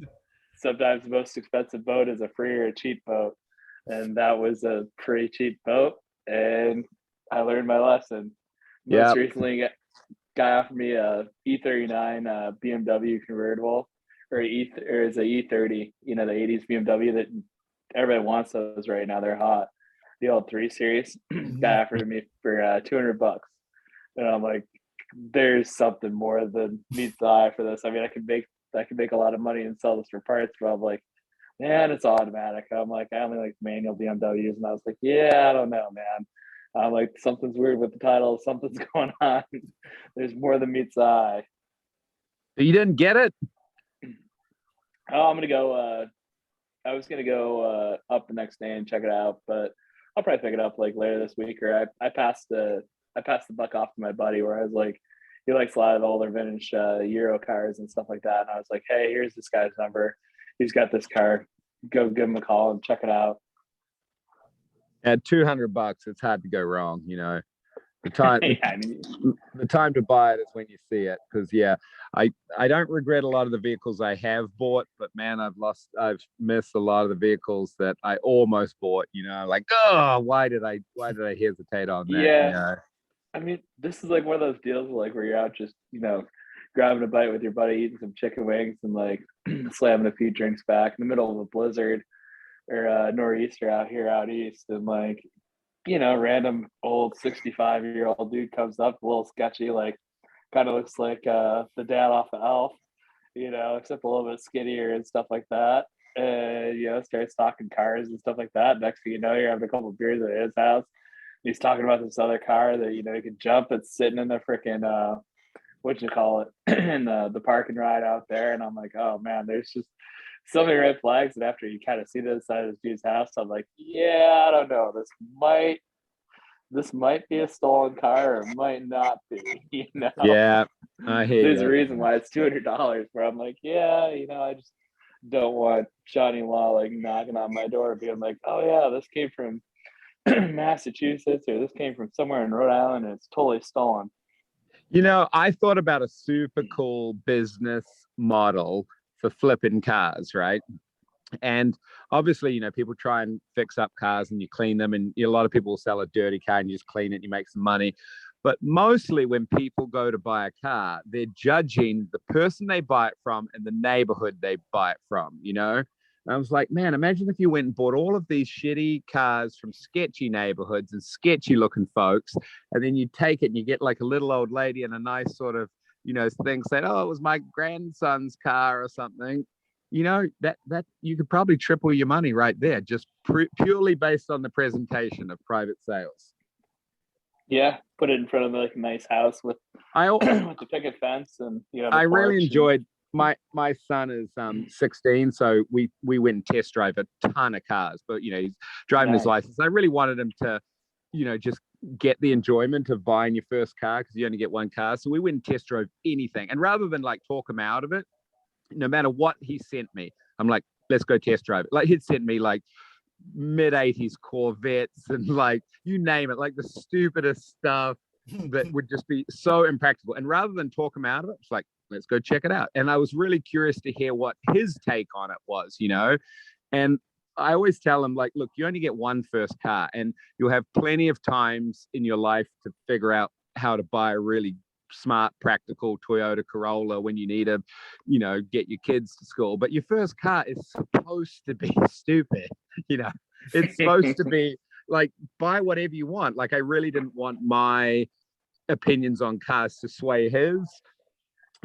sometimes the most expensive boat is a free or a cheap boat, and that was a pretty cheap boat, and I learned my lesson. Most yeah, recently, guy offered me a E39 BMW convertible, or it's a E30, you know, the 80s BMW that everybody wants those right now. They're hot. The old 3 Series. Guy offered me for $200, and I'm like, there's something more than meets the eye for this. I mean, I could make a lot of money and sell this for parts, but I'm like, man, it's automatic. I'm like, I only like manual BMWs, and I was like, yeah, I don't know, man. I'm like, something's weird with the title. Something's going on. There's more than meets the eye. you didn't get it. Oh, I'm gonna go. I was gonna go up the next day and check it out, but I'll probably pick it up like later this week. Or I passed the buck off to my buddy, where I was like, he likes a lot of the older vintage Euro cars and stuff like that. And I was like, hey, here's this guy's number. He's got this car. Go give him a call and check it out. At $200, it's hard to go wrong. You know, the time Yeah, I mean, the time to buy it is when you see it. Because yeah, I don't regret a lot of the vehicles I have bought, but man, I've missed a lot of the vehicles that I almost bought. You know, like, oh, why did I hesitate on that? Yeah. You know? I mean, this is like one of those deals like where you're out just, you know, grabbing a bite with your buddy, eating some chicken wings, and like slamming a few drinks back in the middle of a blizzard or nor'easter out east, and like, you know, random old 65-year-old dude comes up, a little sketchy, like kind of looks like the dad off of Elf, you know, except a little bit skinnier and stuff like that. And you know, starts talking cars and stuff like that. Next thing you know, you're having a couple of beers at his house. He's talking about this other car that, you know, he could jump. It's sitting in the freaking what you call it, in the park and ride out there. And I'm like, oh man, there's just so many red flags. And after you kind of see the inside of this dude's house, I'm like, yeah, I don't know. This might be a stolen car, or it might not be. You know, Yeah, I hear there's a you. reason why it's $200. Where I'm like, yeah, you know, I just don't want Johnny Law like knocking on my door, being like, oh yeah, this came from Massachusetts, or this came from somewhere in Rhode Island, and it's totally stolen. You know, I thought about a super cool business model for flipping cars, right? And obviously, you know, people try and fix up cars and you clean them, and a lot of people will sell a dirty car and you just clean it and you make some money. But mostly when people go to buy a car, they're judging the person they buy it from and the neighborhood they buy it from, you know? And I was like, man, imagine if you went and bought all of these shitty cars from sketchy neighborhoods and sketchy looking folks, and then you take it and you get like a little old lady and a nice sort of, you know, thing saying, oh, it was my grandson's car or something. You know, that you could probably triple your money right there, just purely based on the presentation of private sales. Yeah, put it in front of like a nice house with with the picket fence, and you know. I really enjoyed. My son is 16, so we went and test drive a ton of cars, but you know, he's driving his license. I really wanted him to, you know, just get the enjoyment of buying your first car, because you only get one car. So we went and test drove anything, and rather than like talk him out of it, no matter what he sent me, I'm like, let's go test drive it. Like, he'd sent me like mid-80s Corvettes and like, you name it, like the stupidest stuff that would just be so impractical. And rather than talk him out of it, it's like, let's go check it out. And I was really curious to hear what his take on it was, you know? And I always tell him, like, look, you only get one first car, and you'll have plenty of times in your life to figure out how to buy a really smart, practical Toyota Corolla when you need to, get your kids to school. But your first car is supposed to be stupid. It's supposed to be like, buy whatever you want. Like, I really didn't want my opinions on cars to sway his.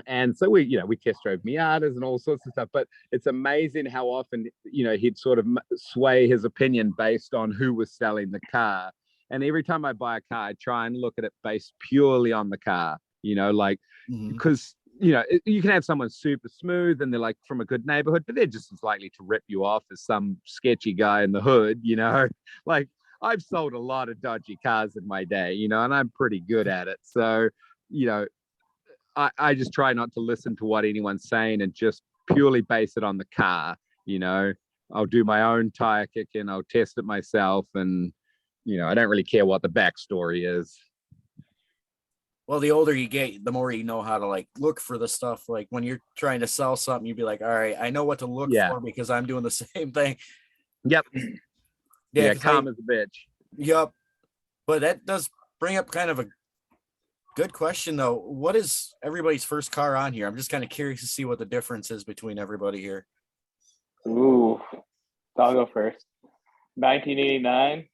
And so we test drove Miatas and all sorts of stuff, but it's amazing how often, he'd sort of sway his opinion based on who was selling the car. And every time I buy a car, I try and look at it based purely on the car, because, you can have someone super smooth and they're like from a good neighborhood, but they're just as likely to rip you off as some sketchy guy in the hood, like I've sold a lot of dodgy cars in my day, and I'm pretty good at it. So, I just try not to listen to what anyone's saying and just purely base it on the car. I'll do my own tire kicking, I'll test it myself, and I don't really care what the backstory is. Well, the older you get, the more you know how to like look for the stuff. Like when you're trying to sell something, you'd be like, all right, I know what to look for because I'm doing the same thing. Yep. Yeah, calm as a bitch. Yep. But that does bring up kind of a good question, though. What is everybody's first car on here? I'm just kind of curious to see what the difference is between everybody here. Ooh, I'll go first. 1989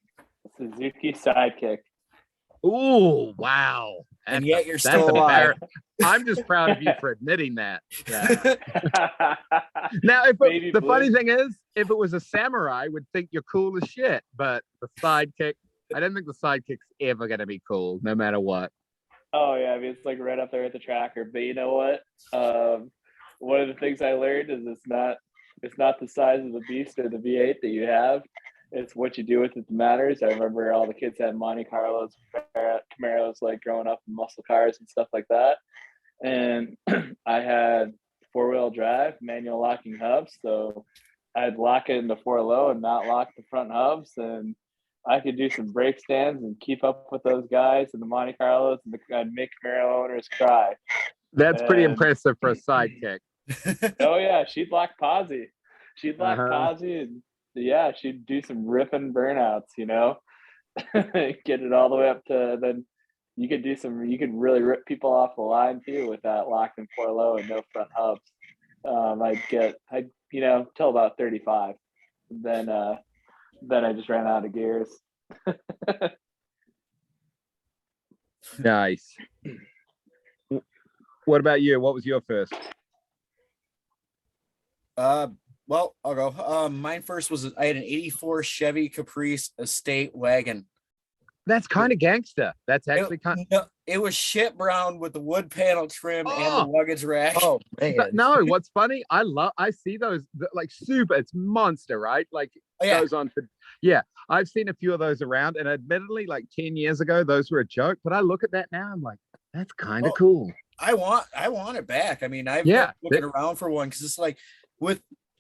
Suzuki Sidekick. Ooh, wow. And yet you're still alive. I'm just proud of you for admitting that. Yeah. Now, the funny thing is, if it was a Samurai, would think you're cool as shit. But the Sidekick, I don't think the Sidekick's ever going to be cool, no matter what. Oh yeah, I mean it's like right up there with the tracker. But you know what? One of the things I learned is it's not the size of the beast or the V8 that you have. It's what you do with it that matters. I remember all the kids had Monte Carlos, Camaros, like growing up in muscle cars and stuff like that. And I had 4-wheel drive, manual locking hubs. So I'd lock it into 4-low and not lock the front hubs. And I could do some brake stands and keep up with those guys and the Monte Carlos, and I'd make Camaro owners cry. That's pretty impressive for a Sidekick. Oh yeah, she'd lock Posi. Posi, and yeah, she'd do some ripping burnouts, get it all the way up to, then you could really rip people off the line too with that locked in 4-low and no front hubs. I'd till about 35. Then I just ran out of gears. Nice. What about you? What was your first? Well, I'll go. Mine first was I had an 84 Chevy Caprice Estate wagon. That's kind of gangster. That's actually it was shit brown with the wood panel trim and the luggage rack. Oh man. No, what's funny? I see those like super, it's monster, right? Like goes on for, I've seen a few of those around, and admittedly, like 10 years ago, those were a joke. But I look at that now, I'm like, that's kind of cool. I want it back. I mean, I've been looking around for one because it's like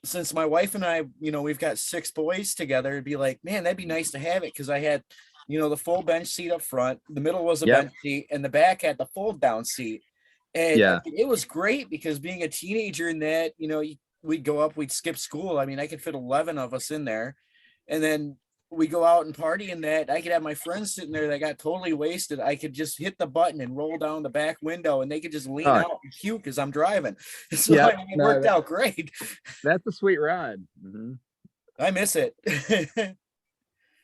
since my wife and I, we've got 6 boys together, it'd be like, man, that'd be nice to have it because I had, the full bench seat up front, the middle was a bench seat, and the back had the fold down seat. And it was great because being a teenager in that, we'd go up, we'd skip school. I mean, I could fit 11 of us in there. And then we go out and party in that. I could have my friends sitting there that got totally wasted. I could just hit the button and roll down the back window, and they could just lean out and puke as I'm driving. So it worked out great. That's a sweet ride. Mm-hmm. I miss it.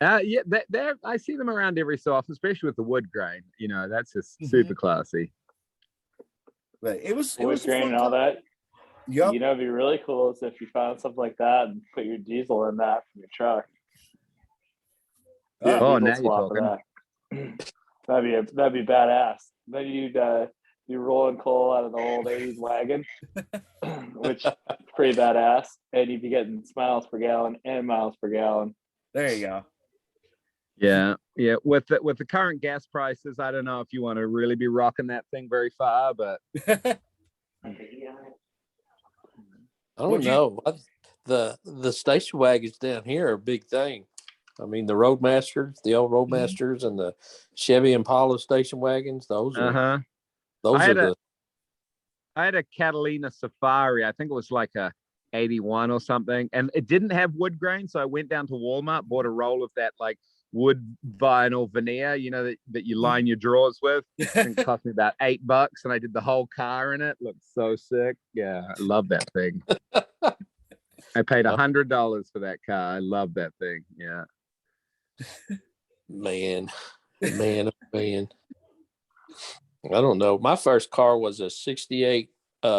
I see them around every so often, especially with the wood grain. That's just super classy. But it was grain and all that. Yep. It'd be really cool is if you found something like that and put your diesel in that from your truck. Now you're talking. That'd be badass. Then you'd be rolling coal out of the old 80s wagon, which is pretty badass, and you'd be getting miles per gallon and miles per gallon. There you go. Yeah. With the current gas prices, I don't know if you want to really be rocking that thing very far, but I don't know. The station wagons down here are a big thing. I mean, the Roadmasters, the old Roadmasters, and the Chevy Impala station wagons. Those are I had a Catalina Safari. I think it was like a 81 or something, and it didn't have wood grain. So I went down to Walmart, bought a roll of that like wood vinyl veneer, that you line your drawers with. I think it cost me about $8, and I did the whole car in it. Looked so sick. Yeah, I love that thing. I paid $100 for that car. I love that thing. Yeah. Man. I don't know. My first car was a 68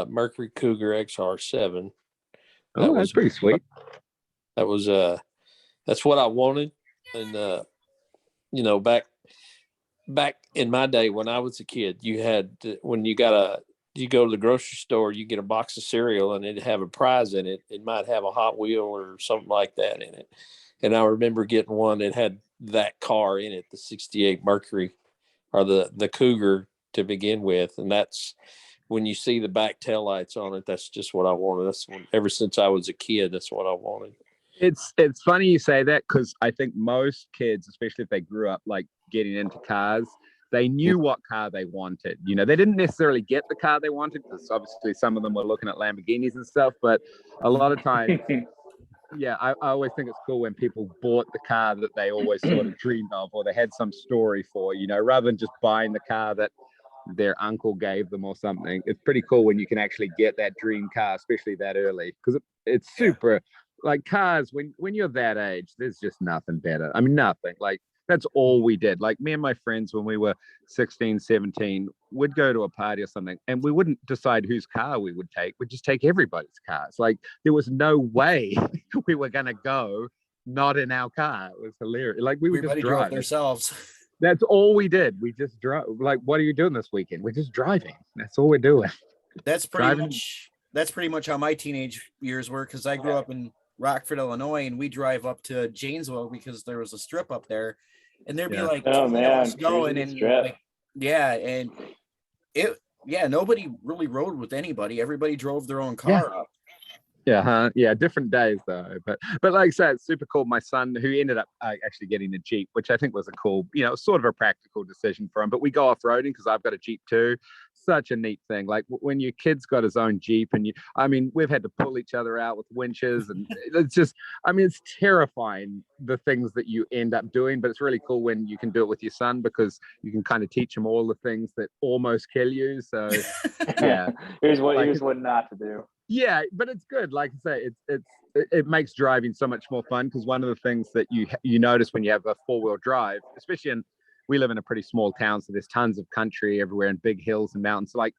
Mercury Cougar XR7. Oh, that's pretty sweet. That was that's what I wanted. And back in my day when I was a kid, you had when you go to the grocery store, you get a box of cereal and it'd have a prize in it. It might have a Hot Wheel or something like that in it. And I remember getting one that had that car in it, the 68 Mercury or the Cougar to begin with. And that's when you see the back taillights on it, that's just what I wanted. Ever since I was a kid, that's what I wanted. It's funny you say that, because I think most kids, especially if they grew up like getting into cars, they knew what car they wanted. They didn't necessarily get the car they wanted, because obviously some of them were looking at Lamborghinis and stuff, but a lot of times, yeah, I always think it's cool when people bought the car that they always sort of dreamed of, or they had some story for, rather than just buying the car that their uncle gave them or something. It's pretty cool when you can actually get that dream car, especially that early, because it's super like cars. When you're that age, there's just nothing better. I mean, nothing. Like, that's all we did. Like, me and my friends, when we were 16, 17, would go to a party or something, and we wouldn't decide whose car we would take. We'd just take everybody's cars. Like, there was no way we were going to go not in our car. It was hilarious. Like, we would just drive ourselves. That's all we did. We just drove. Like, what are you doing this weekend? We're just driving. That's all we're doing. That's pretty much how my teenage years were, because I grew up in Rockford, Illinois, and we drive up to Janesville because there was a strip up there, and there'd be like 20 of us going, and nobody really rode with anybody. Everybody drove their own car up. Yeah, different days though. But like I said, it's super cool. My son, who ended up actually getting a Jeep, which I think was a cool, sort of a practical decision for him. But we go off-roading because I've got a Jeep too. Such a neat thing. Like, when your kid's got his own Jeep, and we've had to pull each other out with winches, and it's just, it's terrifying, the things that you end up doing. But it's really cool when you can do it with your son, because you can kind of teach him all the things that almost kill you. So yeah, here's what not to do. Yeah, but it's good. Like I say, it makes driving so much more fun, because one of the things that you notice when you have a 4-wheel drive, especially we live in a pretty small town, so there's tons of country everywhere and big hills and mountains. So, like,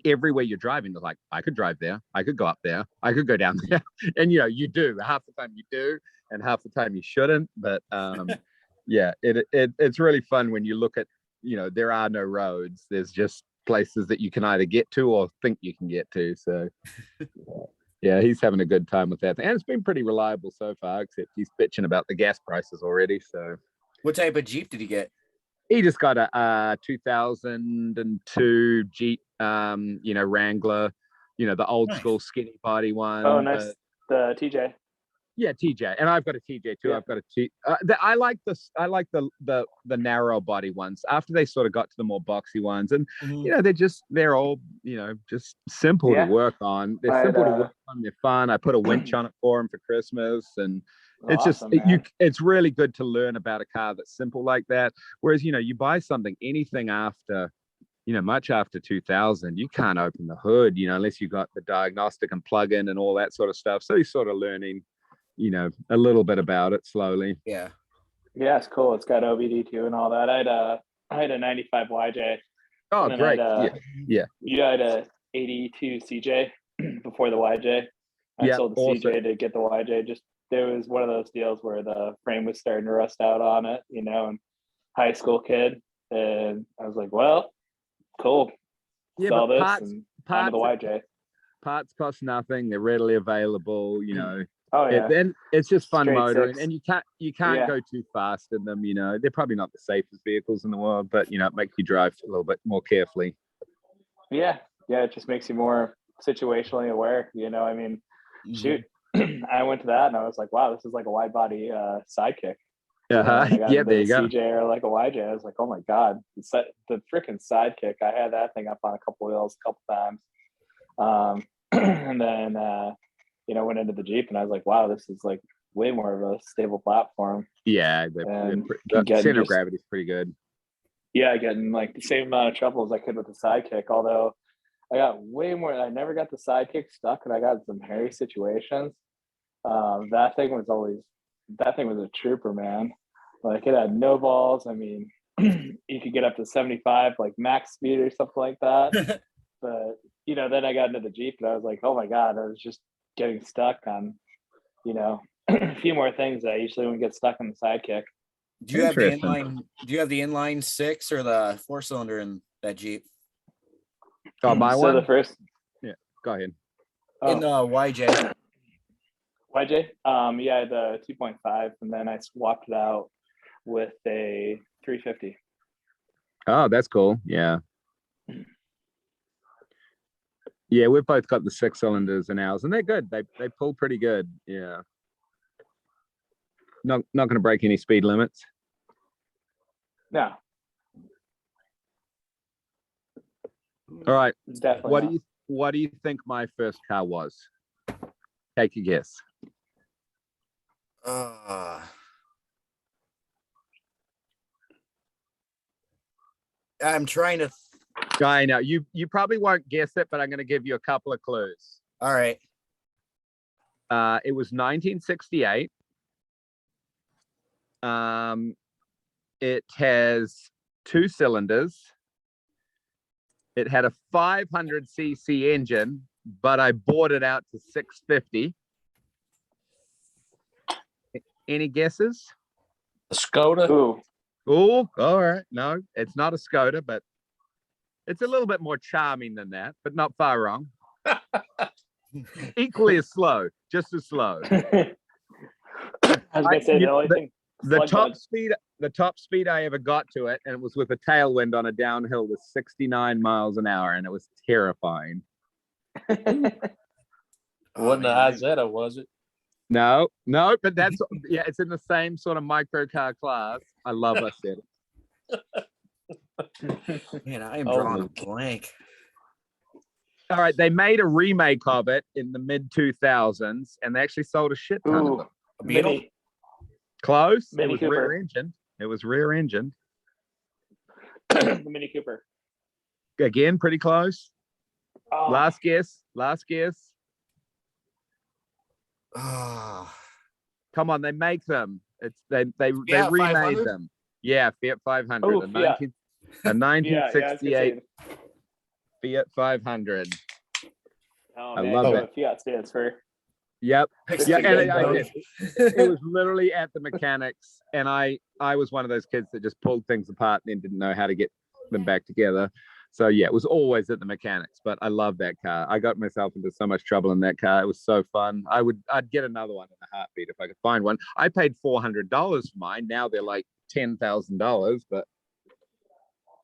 everywhere you're driving, they're like, I could drive there, I could go up there, I could go down there, and you do. Half the time you do, and half the time you shouldn't. But yeah, it's really fun when you look at, there are no roads. There's just places that you can either get to or think you can get to. So yeah, he's having a good time with that, and it's been pretty reliable so far, except he's bitching about the gas prices already. So what type of Jeep did he get? He just got a 2002 Jeep, Wrangler, the old school skinny body one. Oh, nice. The TJ. Yeah, TJ, and I've got a TJ too. Yeah. I've got a T. I like this. I like the narrow body ones. After they sort of got to the more boxy ones, and they're all just simple to work on. They're simple to work on. They're fun. I put a winch on it for him for Christmas, and it's awesome, it's really good to learn about a car that's simple like that. Whereas you buy something, anything after, much after 2000, you can't open the hood, unless you got the diagnostic and plug-in and all that sort of stuff. So you're sort of learning, a little bit about it slowly. Yeah, it's cool. It's got OBD2 and all that. I had a 95 YJ. Oh, great. Yeah. You had a 82 CJ before the YJ. I sold the CJ to get the YJ. Just, there was one of those deals where the frame was starting to rust out on it, and high school kid. And I was like, well, cool. Sell this and onto the YJ. Parts cost nothing. They're readily available, Oh yeah. Then it's just fun Straight motoring, six. and you can't go too fast in them. They're probably not the safest vehicles in the world, but it makes you drive a little bit more carefully. Yeah, it just makes you more situationally aware. Shoot, I went to that and I was like, wow, this is like a wide body sidekick. Yeah, there you go. CJ or like a YJ. I was like, oh my god, the freaking sidekick. I had that thing up on a couple wheels a couple times, and then went into the Jeep and I was like, wow, this is like way more of a stable platform. Yeah, And the getting center of just- gravity is pretty good. Yeah, getting like the same amount of trouble as I could with the sidekick. Although I got way more. I never got the sidekick stuck, and I got some hairy situations. That thing was a trooper, man. Like it had no balls. I mean, you could get up to 75, like max speed or something like that. But then I got into the Jeep, and I was like, oh my god, I was just getting stuck on, a few more things that I usually wouldn't get stuck on the sidekick. Do you have the Interesting. inline? Do you have the inline 6 or the 4-cylinder in that Jeep? Oh, my So one. the first Go ahead. In the YJ. YJ, yeah, the 2.5, and then I swapped it out with a 350. Oh, that's cool. Yeah. Yeah, we've both got the 6 cylinders in ours, and they're good. They pull pretty good. Yeah. Not going to break any speed limits. No, All right. definitely. What do you think my first car was? Take a guess. I'm trying to. I know you probably won't guess it, but I'm going to give you a couple of clues. All right. It was 1968. It has 2 cylinders. It had a 500cc engine, but I bought it out to 650. Any guesses? A Skoda. Ooh, Oh, all right. No, it's not a Skoda, but it's a little bit more charming than that, but not far wrong. Equally as slow, just as slow. I was gonna say the only thing. The slug top speed I ever got to it, and it was with a tailwind on a downhill, was 69 miles an hour, and it was terrifying. Wasn't the Izetta, was it? No, but that's it's in the same sort of microcar class. I love us it. Man, I am drawing a blank. All right, they made a remake of it in the mid 2000s, and they actually sold a shit ton of Ooh, them. A Beetle? Mini. Close. Mini it was Cooper. rear engined. It was rear engined. The Mini Cooper. Again, pretty close. Oh, Last guess. Last guess. Ah. Come on, they make them. It's they Fiat remade 500? them. Yeah, Fiat 500. Oh, a Fiat. 1968 say, Fiat 500. oh, I man, love you know it. what Fiat stands for. Yep. It's Yeah, a and good I boat. did. It was literally at the mechanics, and I was one of those kids that just pulled things apart and then didn't know how to get them back together. So yeah, it was always at the mechanics, but I love that car. I got myself into so much trouble in that car. It was so fun. I'd get another one in a heartbeat if I could find one. I paid $400 for mine. Now they're like $10,000, but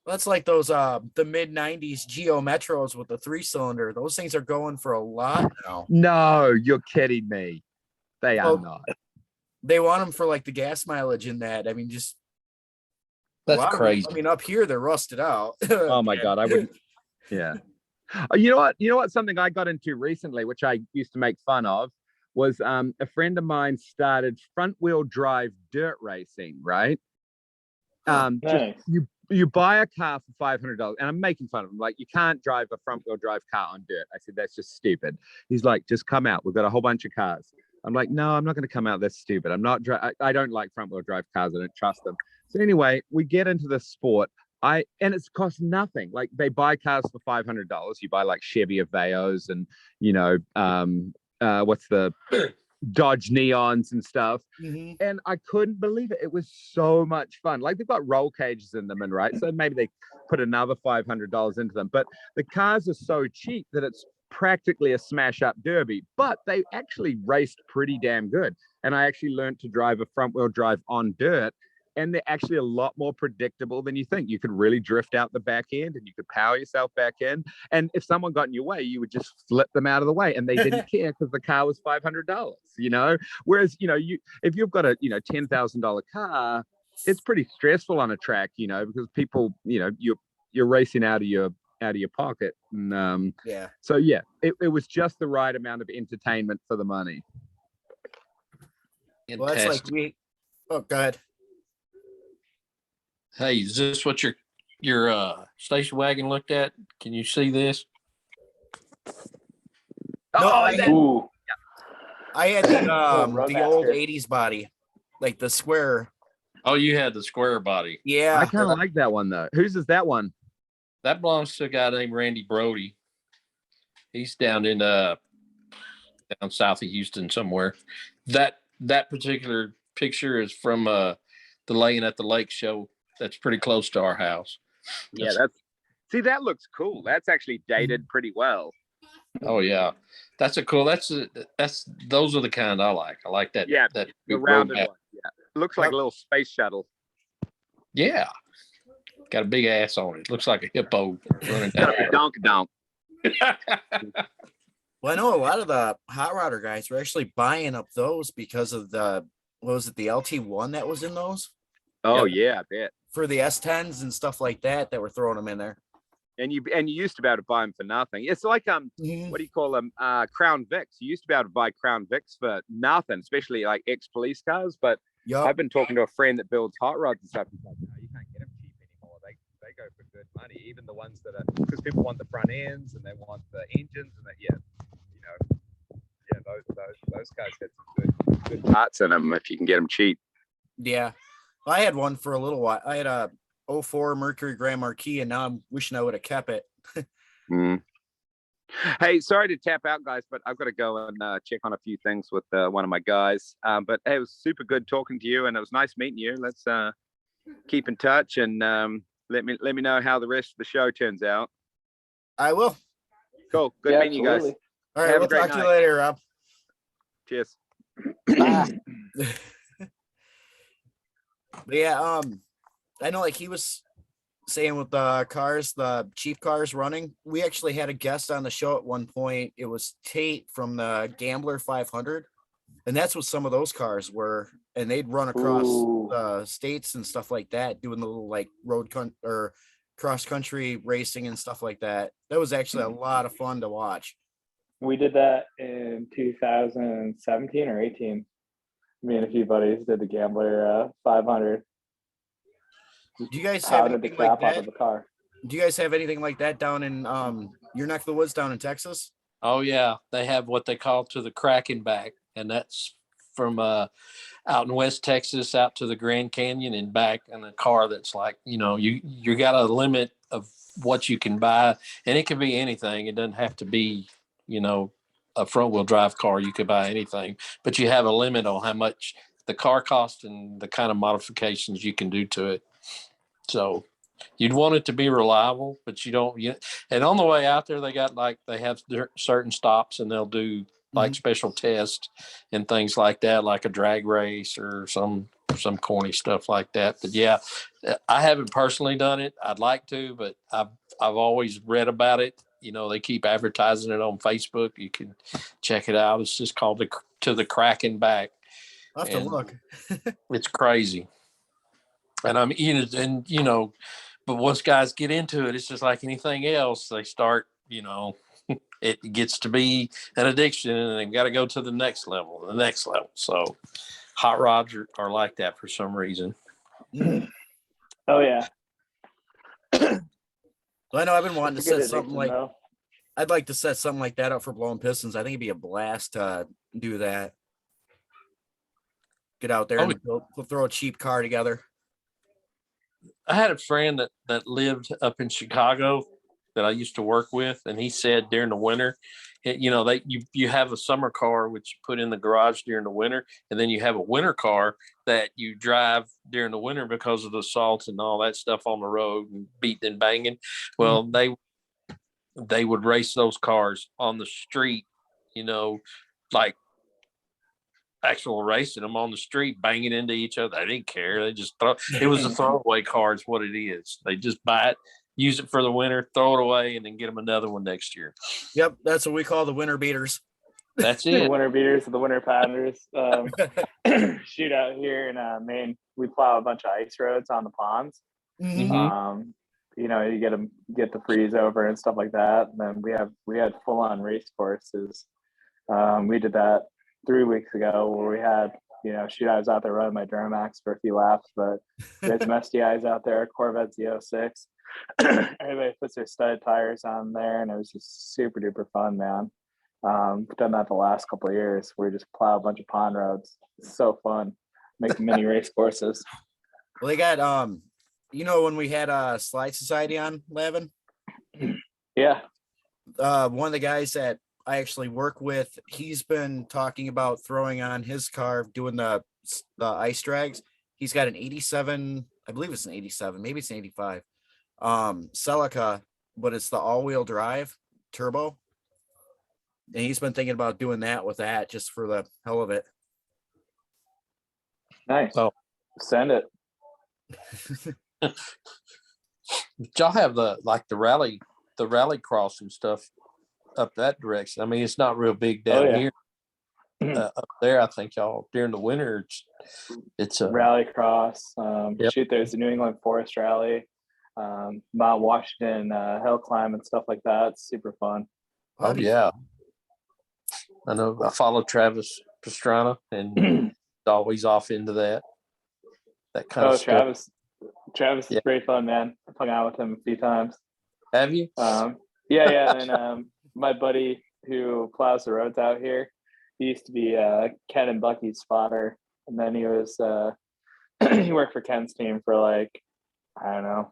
That's like those the mid 90s Geo Metros with the 3-cylinder. Those things are going for a lot now. no, you're kidding me. They are Well, not. They want them for like the gas mileage in that. I mean, just That's a lot of them- crazy. I mean, up here they're rusted out. Oh my God, I wouldn't. Yeah. You know what? Something I got into recently, which I used to make fun of, was a friend of mine started front wheel drive dirt racing, right? Nice. You buy a car for $500, and I'm making fun of him. Like, you can't drive a front wheel drive car on dirt. I said, that's just stupid. He's like, just come out. We've got a whole bunch of cars. I'm like, no, I'm not going to come out. That's stupid. I don't like front wheel drive cars. I don't trust them. So anyway, we get into the sport. And it's cost nothing. Like, they buy cars for $500. You buy like Chevy Aveos and, what's the Dodge Neons and stuff. Mhm. And I couldn't believe it. It was so much fun. Like, they've got roll cages in them, and right, so maybe they put another $500 into them. But the cars are so cheap that it's practically a smash up derby. But they actually raced pretty damn good. And I actually learned to drive a front wheel drive on dirt. And they're actually a lot more predictable than you think. You could really drift out the back end, and you could power yourself back in. And if someone got in your way, you would just flip them out of the way, and they didn't care because the car was $500. Whereas if you've got a $10,000 car, it's pretty stressful on a track, because people, you're racing out of your pocket. And Yeah. so yeah, it was just the right amount of entertainment for the money. Well, that's like Fantastic. oh, go ahead. Hey, is this what your station wagon looked at? Can you see this? No, Oh, I had, Ooh, I had the the old Roadmaster. 80s body, like the square. Oh, you had the square body. I Yeah. kind of like that one though. Whose is that one? That belongs to a guy named Randy Brody. He's down in down south of Houston somewhere. That particular picture is from the Laying at the Lake show. That's pretty close to our house. Yeah, see, that looks cool. That's actually dated pretty well. Oh yeah, that's those are the kind I like. I like that. Yeah, that the big rounded roadmap. one. Yeah, looks like a little space shuttle. Yeah, got a big ass on it. Looks like a hippo running Got a donk donk. down. Well, I know a lot of the hot rodder guys were actually buying up those because of the what was it, the LT1 that was in those Oh Yep. yeah, I bet. for the S10s and stuff like that were throwing them in there. And you used to be able to buy them for nothing. It's like what do you call them? Crown Vics. You used to be able to buy Crown Vics for nothing, especially like ex-police cars. But Yup. I've been talking to a friend that builds hot rods and stuff. He's like, no, you can't get them cheap anymore. They go for good money. Even the ones that are, because people want the front ends and they want the engines and those guys had some good parts in them if you can get them cheap. Yeah. Well, I had one for a little while. I had a 04 Mercury Grand Marquis, and now I'm wishing I would have kept it. Mm. Hey, sorry to tap out, guys, but I've got to go and check on a few things with one of my guys. But hey, it was super good talking to you, and it was nice meeting you. Let's keep in touch, and let me know how the rest of the show turns out. I will. Cool. Good meeting you guys. All right, Have a we'll great talk to you night. later, Rob. Cheers. But yeah, I know like he was saying with the cars, the cheap cars running, we actually had a guest on the show at one point. It was Tate from the Gambler 500, and that's what some of those cars were, and they'd run across Ooh. the states and stuff like that, doing the little like or cross country racing and stuff like that. That was actually a lot of fun to watch. We did that in 2017 or 18. Me and a few buddies did the Gambler 500. Do you guys have Pounded the anything like crap out that? of the car. Do you guys have anything like that down in your neck of the woods down in Texas? Oh yeah, they have what they call to the Kraken back, and that's from out in West Texas out to the Grand Canyon and back in a car that's like, you got a limit of what you can buy, and it can be anything. It doesn't have to be, a front wheel drive car. You could buy anything, but you have a limit on how much the car costs and the kind of modifications you can do to it. So you'd want it to be reliable, but you don't. And on the way out there, they have certain stops, and they'll do like special tests and things like that, like a drag race or some corny stuff like that. But yeah, I haven't personally done it. I'd like to, but I've always read about it. They keep advertising it on Facebook. You can check it out. It's just called To the Kraken Back. I'll have to look. It's crazy. And but once guys get into it, it's just like anything else. They start, it gets to be an addiction, and they've got to go to the next level, So hot rods are like that for some reason. Oh yeah. Well, I know I've been wanting to It's a good set something addiction, like though. I'd like to set something like that up for blowing pistons. I think it'd be a blast to do that. Get out there and we'll throw a cheap car together. I had a friend that lived up in Chicago that I used to work with, and he said during the winter, you have a summer car which you put in the garage during the winter, and then you have a winter car that you drive during the winter because of the salt and all that stuff on the road and beating and banging. Well, they would race those cars on the street, like actual racing them on the street, banging into each other. They didn't care. They just throw. It was a throwaway car is what it is. They just buy it, use it for the winter, throw it away, and then get them another one next year. Yep, that's what we call the winter beaters. That's The it. winter beaters, the winter pounders. Shoot out here in Maine, we plow a bunch of ice roads on the ponds. You get the freeze over and stuff like that. And then we had full on race courses. We did that 3 weeks ago where we had shoot, I was out there running my Duramax for a few laps, but there's some STIs out there, Corvette Z06. Everybody puts their stud tires on there, and it was just super duper fun, man. Done that the last couple of years. We just plow a bunch of pond roads. It's so fun. Make mini race courses. Well, they got when we had Slide Society on, Lavin, Yeah. one of the guys that I actually work with, he's been talking about throwing on his car, doing the ice drags. He's got an 87, I believe it's an 87, maybe it's an 85 Celica, but it's the all-wheel drive turbo. And he's been thinking about doing that with that just for the hell of it. Nice. Oh. Send it. Y'all have the rally cross and stuff up that direction. I mean, it's not real big down here. Up there, I think y'all during the winter, it's a rally cross. Yep. Shoot, there's the New England Forest Rally, Mount Washington hill climb and stuff like that. It's super fun. Oh yeah, I know. I follow Travis Pastrana, and he's always off into that kind of stuff. Travis is pretty fun, man. I've hung out with him a few times. Have you? Yeah. And my buddy who plows the roads out here, he used to be Ken and Bucky's spotter, and then he was he worked for Ken's team for like, I don't know,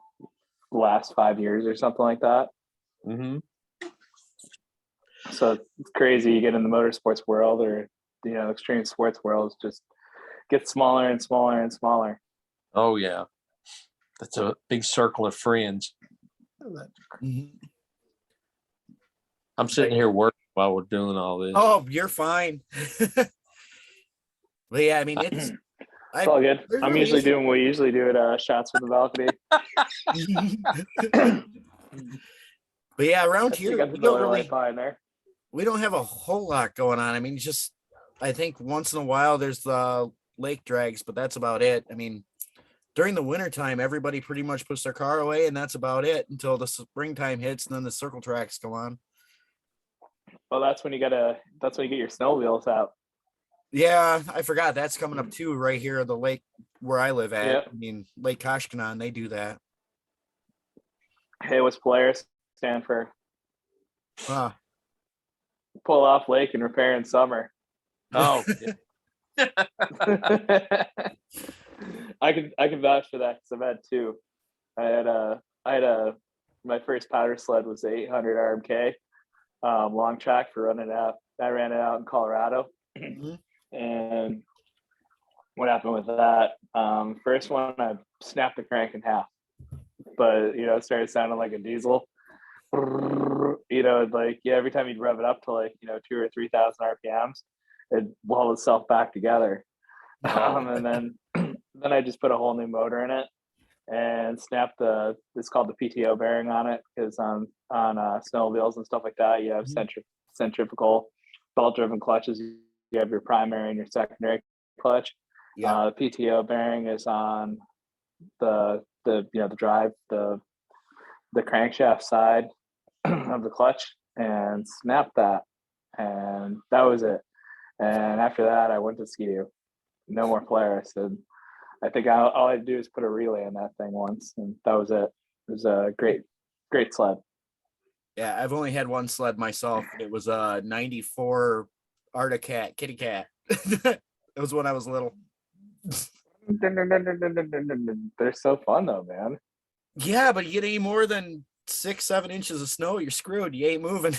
the last 5 years or something like that. Mm-hmm. So it's crazy. You get in the motorsports world, or extreme sports world, just gets smaller and smaller and smaller. Oh yeah, that's a big circle of friends. Mm-hmm. I'm sitting here working while we're doing all this. Oh, you're fine. But yeah, I mean, it's all good. I'm really usually doing what we usually do at Shots from the Balcony. But yeah, around You here got the Miller Lite pie in there. we don't have a whole lot going on. I mean, just I think once in a while there's the lake drags, but that's about it. I mean, during the wintertime, everybody pretty much puts their car away, and that's about it until the springtime hits, and then the circle tracks go on. Well, that's when you get your snowmobiles out. Yeah, I forgot that's coming up too, right here at the lake where I live at. Yep. I mean, Lake Koshkanon, they do that. Hey, what's Polaris stand for? Huh. Pull off lake and repair in summer. Oh, yeah. I can vouch for that because I've had two. I had my first powder sled was the 800 RMK long track for running out. I ran it out in Colorado. Mm-hmm. And what happened with that? First one, I snapped the crank in half, but it started sounding like a diesel. Every time you'd rev it up to 2,000 or 3,000 RPMs, it'd wall itself back together. And then I just put a whole new motor in it and snapped it's called the PTO bearing on it, because on snowmobiles and stuff like that, you have centrifugal belt driven clutches. You have your primary and your secondary clutch. Yeah. The PTO bearing is on the drive, the crankshaft side of the clutch, and snapped that, and that was it. And after that, I went to Ski-Doo. No more Polaris. And I think all I do is put a relay in that thing once, and that was it. It was a great sled. Yeah, I've only had one sled myself. It was a 94 Arctic Cat, kitty cat. It was when I was little. They're so fun though, man. Yeah, but you get any more than 6-7 inches of snow, you're screwed. You ain't moving.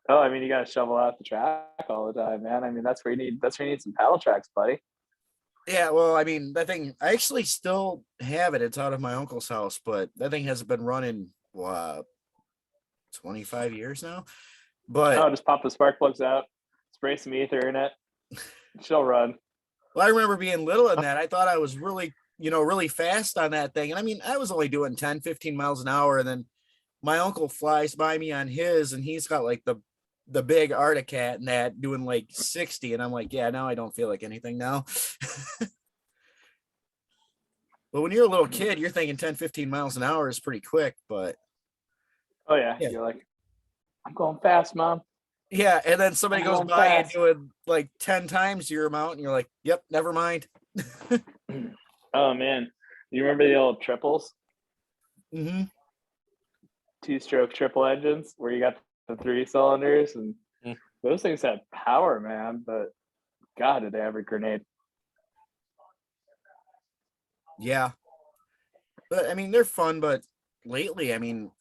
Oh, I mean, you got to shovel out the track all the time, man. I mean, that's where you need some paddle tracks, buddy. Yeah, well, I mean, that thing, I actually still have it. It's out of my uncle's house, but that thing hasn't been running 25 years now. But just pop the spark plugs out, spray some ether in it. She'll run. Well, I remember being little in that. I thought I was really, really fast on that thing. And I mean, I was only doing 10, 15 miles an hour. And then my uncle flies by me on his, and he's got like the big Arctic Cat and that doing like 60. And I'm like, yeah, now I don't feel like anything now. But when you're a little kid, you're thinking 10, 15 miles an hour is pretty quick, but. Oh yeah. You're like, I'm going fast, Mom. Yeah, and then somebody I'm goes going by and fast. doing like 10 times your amount, and you're like, "Yep, never mind." Oh man, you remember the old triples, Mm-hmm. two-stroke triple engines, where you got the 3 cylinders, and Mm. those things had power, man. But God, did they have a grenade? Yeah, but I mean, they're fun. But lately, I mean,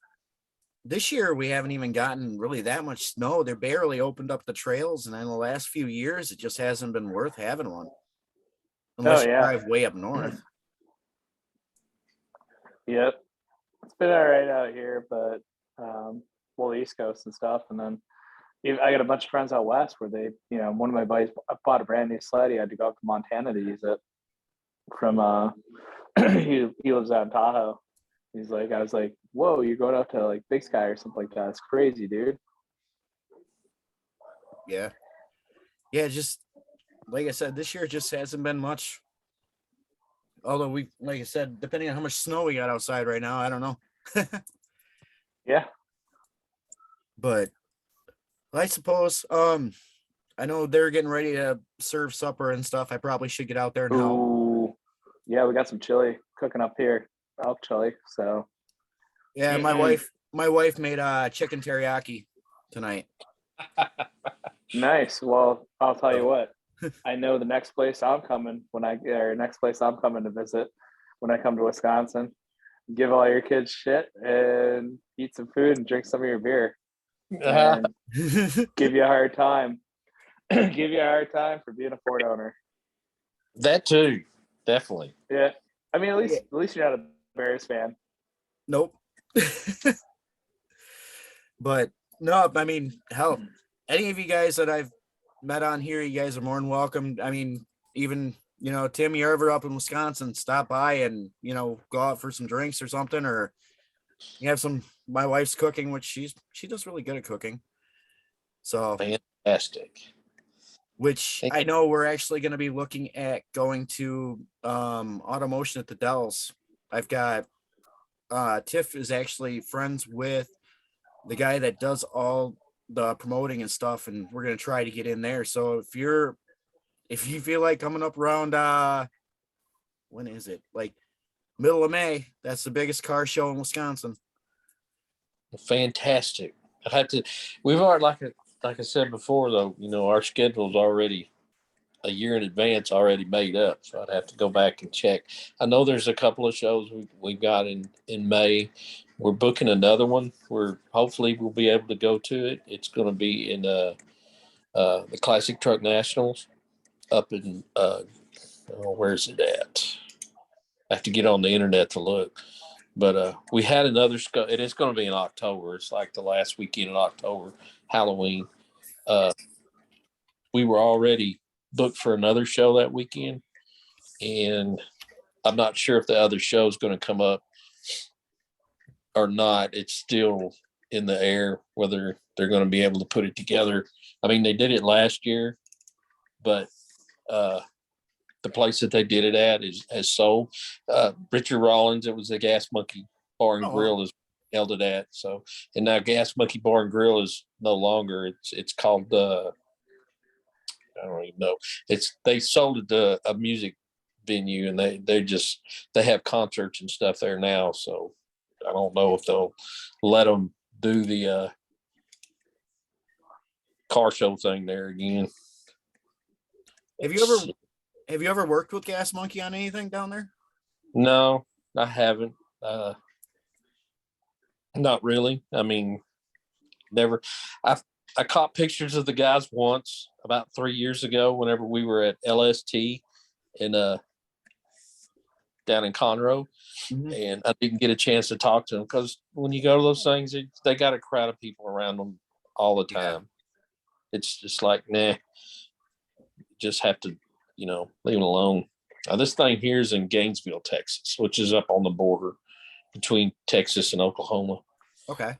this year we haven't even gotten really that much snow. They barely opened up the trails, and in the last few years, it just hasn't been worth having one Oh unless you yeah, drive way up north. yep. It's been all right out here, but well, the East Coast and stuff, and then I got a bunch of friends out west where they, one of my buddies bought a brand new sled. He had to go up to Montana to use it from he lives out in Tahoe. He's like, I was like, whoa, you're going up to like Big Sky or something like that. It's crazy, dude. Yeah, yeah. Just like I said, this year just hasn't been much. Although we, like I said, depending on how much snow we got outside right now, I don't know. Yeah. But I suppose, I know they're getting ready to serve supper and stuff. I probably should get out there and help. Ooh. Yeah, we got some chili cooking up here. Elk chili. So Yeah, my wife made chicken teriyaki tonight. nice. Well, I'll tell you So, what. I know the next place I'm coming to visit when I come to Wisconsin. Give all your kids shit and eat some food and drink some of your beer and give you a hard time. Give you a hard time for being a Ford owner. That too, definitely. Yeah. I mean, Yeah. at least you're not a Bears fan. Nope. But no, I mean, hell, any of you guys that I've met on here, you guys are more than welcome. I mean, even, Tim, you're ever up in Wisconsin, stop by and, go out for some drinks or something, or you have my wife's cooking, which she does really good at cooking. So, Fantastic. which I know we're actually going to be looking at going to Automotion at the Dells. I've got Tiff is actually friends with the guy that does all the promoting and stuff, and we're going to try to get in there. So if you feel like coming up around when is it? Like middle of May, that's the biggest car show in Wisconsin. Fantastic. We've already, like I said before, though, our schedule's already a year in advance already made up. So I'd have to go back and check. I know there's a couple of shows we've got in May. We're booking another one where hopefully we'll be able to go to it. It's going to be in the Classic Truck Nationals up in, where's it at? I have to get on the internet to look. But we had another and it's going to be in October. It's like the last weekend in October, Halloween. We were already booked for another show that weekend, and I'm not sure if the other show is going to come up or not. It's still in the air whether they're going to be able to put it together. I mean, they did it last year, but the place that they did it at has sold. Richard Rollins, it was the Gas Monkey Bar and Grill is held it at. So, and now Gas Monkey Bar and Grill is no longer. It's called I don't even know. They sold it to a music venue, and they have concerts and stuff there now. So I don't know if they'll let them do the car show thing there again. Have you ever worked with Gas Monkey on anything down there? No, I haven't. Not really. I mean, never. I caught pictures of the guys once about 3 years ago whenever we were at LST in down in Conroe, and I didn't get a chance to talk to them because when you go to those things, they got a crowd of people around them all the time. It's just like, nah, just have to, leave it alone. This thing here is in Gainesville, Texas, which is up on the border between Texas and Oklahoma. Okay.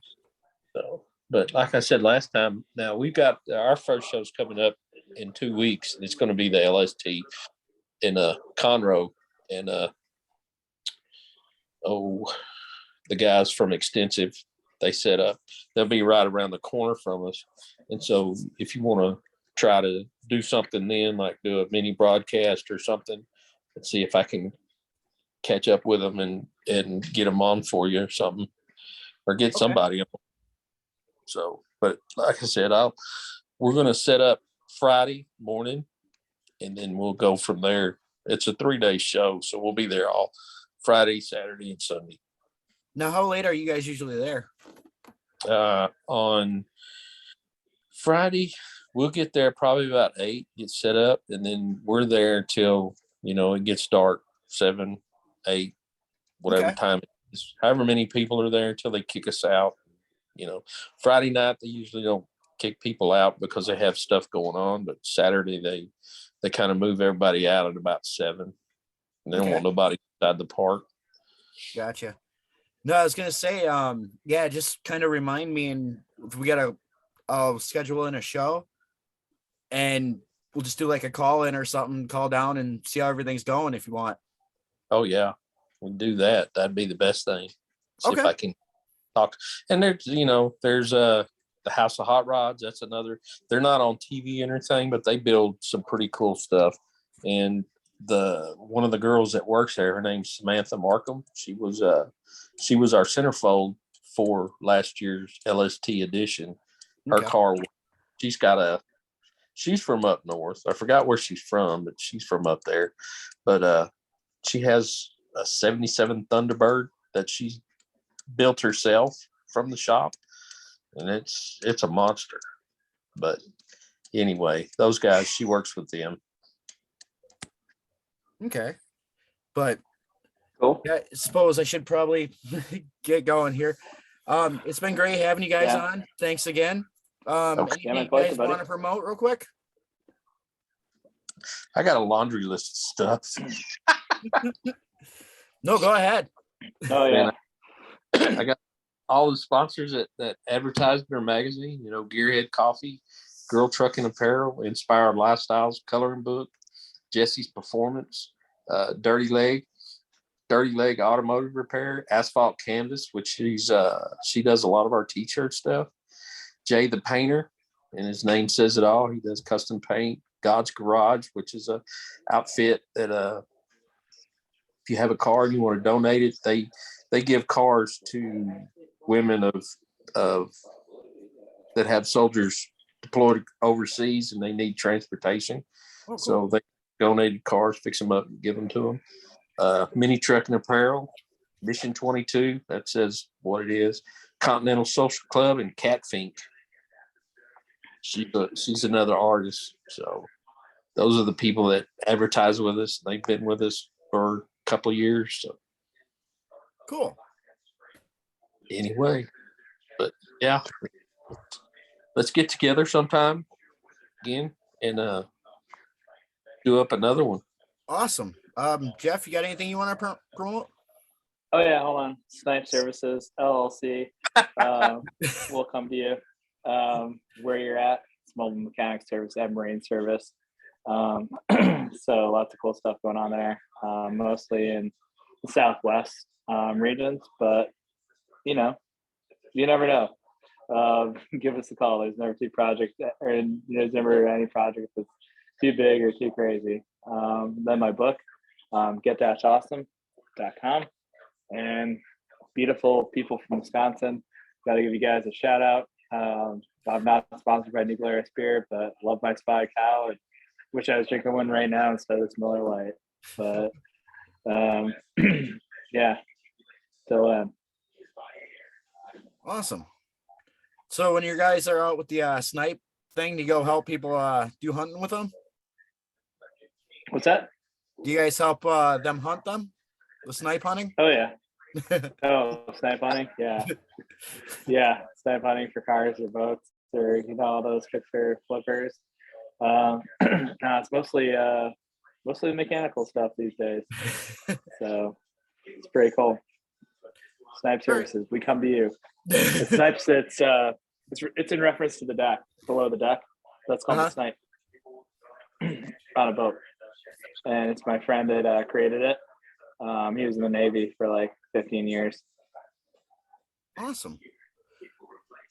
So, but like I said last time, now we've got our first show's coming up in 2 weeks, and it's going to be the LST in Conroe, and the guys from Extensive they set up. They'll be right around the corner from us. And so if you want to try to do something then, like do a mini broadcast or something, and see if I can catch up with them and get them on for you or something, or get somebody on. So, but like I said, we're going to set up Friday morning, and then we'll go from there. It's a 3-day show, so we'll be there all Friday, Saturday, and Sunday. Now, how late are you guys usually there? On Friday, we'll get there probably about 8, get set up, and then we're there till, it gets dark, 7, 8, whatever time it is. However many people are there until they kick us out. Friday night, they usually don't kick people out because they have stuff going on, but Saturday, they kind of move everybody out at about 7. And they don't want nobody inside the park. Gotcha. No, I was gonna say, just kind of remind me, and if we gotta schedule in a show, and we'll just do like a call in or something, call down and see how everything's going if you want. Oh yeah, we'll do that. That'd be the best thing. See if I can talk. And there's the House of Hot Rods. That's another. They're not on TV or anything, but they build some pretty cool stuff. And one of the girls that works there, her name's Samantha Markham. She was our centerfold for last year's LST edition. Her car, she's from up north. I forgot where she's from, but she's from up there. But she has a 77 Thunderbird that she built herself from the shop, and it's a monster. But anyway, those guys, she works with them. Okay. But Cool. I suppose I should probably get going here. It's been great having you guys on. Thanks again. Anything you guys want to promote real quick? I got a laundry list of stuff. No, go ahead. Oh yeah. I got all the sponsors that advertise in our magazine, Gearhead Coffee, Girl Trucking Apparel, Inspired Lifestyles, Coloring Book, Jesse's Performance, Dirty Leg Automotive Repair, Asphalt Canvas, which she does a lot of our t-shirt stuff. Jay the Painter, and his name says it all. He does custom paint. God's Garage, which is a outfit that if you have a car and you want to donate it, they give cars to women of that have soldiers deployed overseas and they need transportation. Oh, cool. So they donated cars, fix them up, and give them to them. Mini Trucking Apparel, Mission 22, that says what it is. Continental Social Club, and Cat Fink. She's another artist. So those are the people that advertise with us. They've been with us for a couple of years. So cool. Anyway, but yeah, let's get together sometime again and do up another one. Awesome. Jeff, you got anything you want to promote? Oh yeah, hold on. Snipe Services LLC will come to you where you're at. It's mobile mechanic service and marine service. So lots of cool stuff going on there, mostly in the Southwest regions, but you never know. Give us a call. There's never there's never any project that's too big or too crazy. Then my book, get-awesome.com, and beautiful people from Wisconsin. Got to give you guys a shout out. I'm not sponsored by New Glarus Beer, but love my Spotted Cow and wish I was drinking one right now instead of this Miller Lite. But yeah, still awesome. So when you guys are out with the snipe thing, do you go help people do hunting with them? What's that? Do you guys help them hunt them? The snipe hunting? Oh yeah. Oh, snipe hunting? Yeah. Yeah, snipe hunting for cars or boats or all those picture flippers. No, it's mostly mechanical stuff these days. So it's pretty cool. Snipe Services, we come to you. It's snipes. It's in reference to the deck, below the deck. That's called the snipe on a boat, and it's my friend that created it. He was in the Navy for like 15 years. Awesome.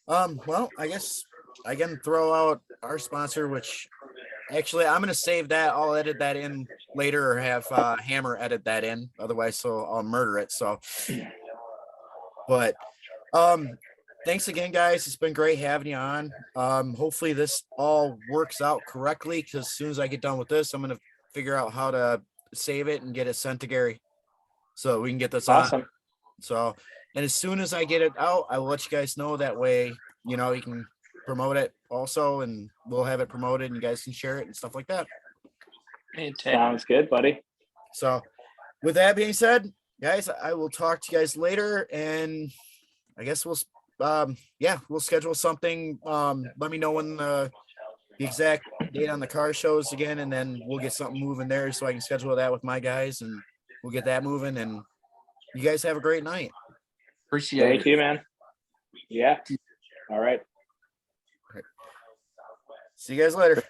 Well, I guess I can throw out our sponsor, which actually I'm gonna save that. I'll edit that in later or have Hammer edit that in. Otherwise, so I'll murder it. So, but thanks again, guys. It's been great having you on. Hopefully this all works out correctly because as soon as I get done with this, I'm gonna figure out how to save it and get it sent to Gary so we can get this on. Awesome. So, and as soon as I get it out, I will let you guys know. That way, you know, you can promote it also, and we'll have it promoted, and you guys can share it and stuff like that. Fantastic. Sounds good, buddy. So, with that being said, guys, I will talk to you guys later, and I guess we'll schedule something. Let me know when the exact date on the car shows again, and then we'll get something moving there so I can schedule that with my guys, and we'll get that moving. And you guys have a great night. Appreciate Thank it. you, man. Yeah. All right. See you guys later.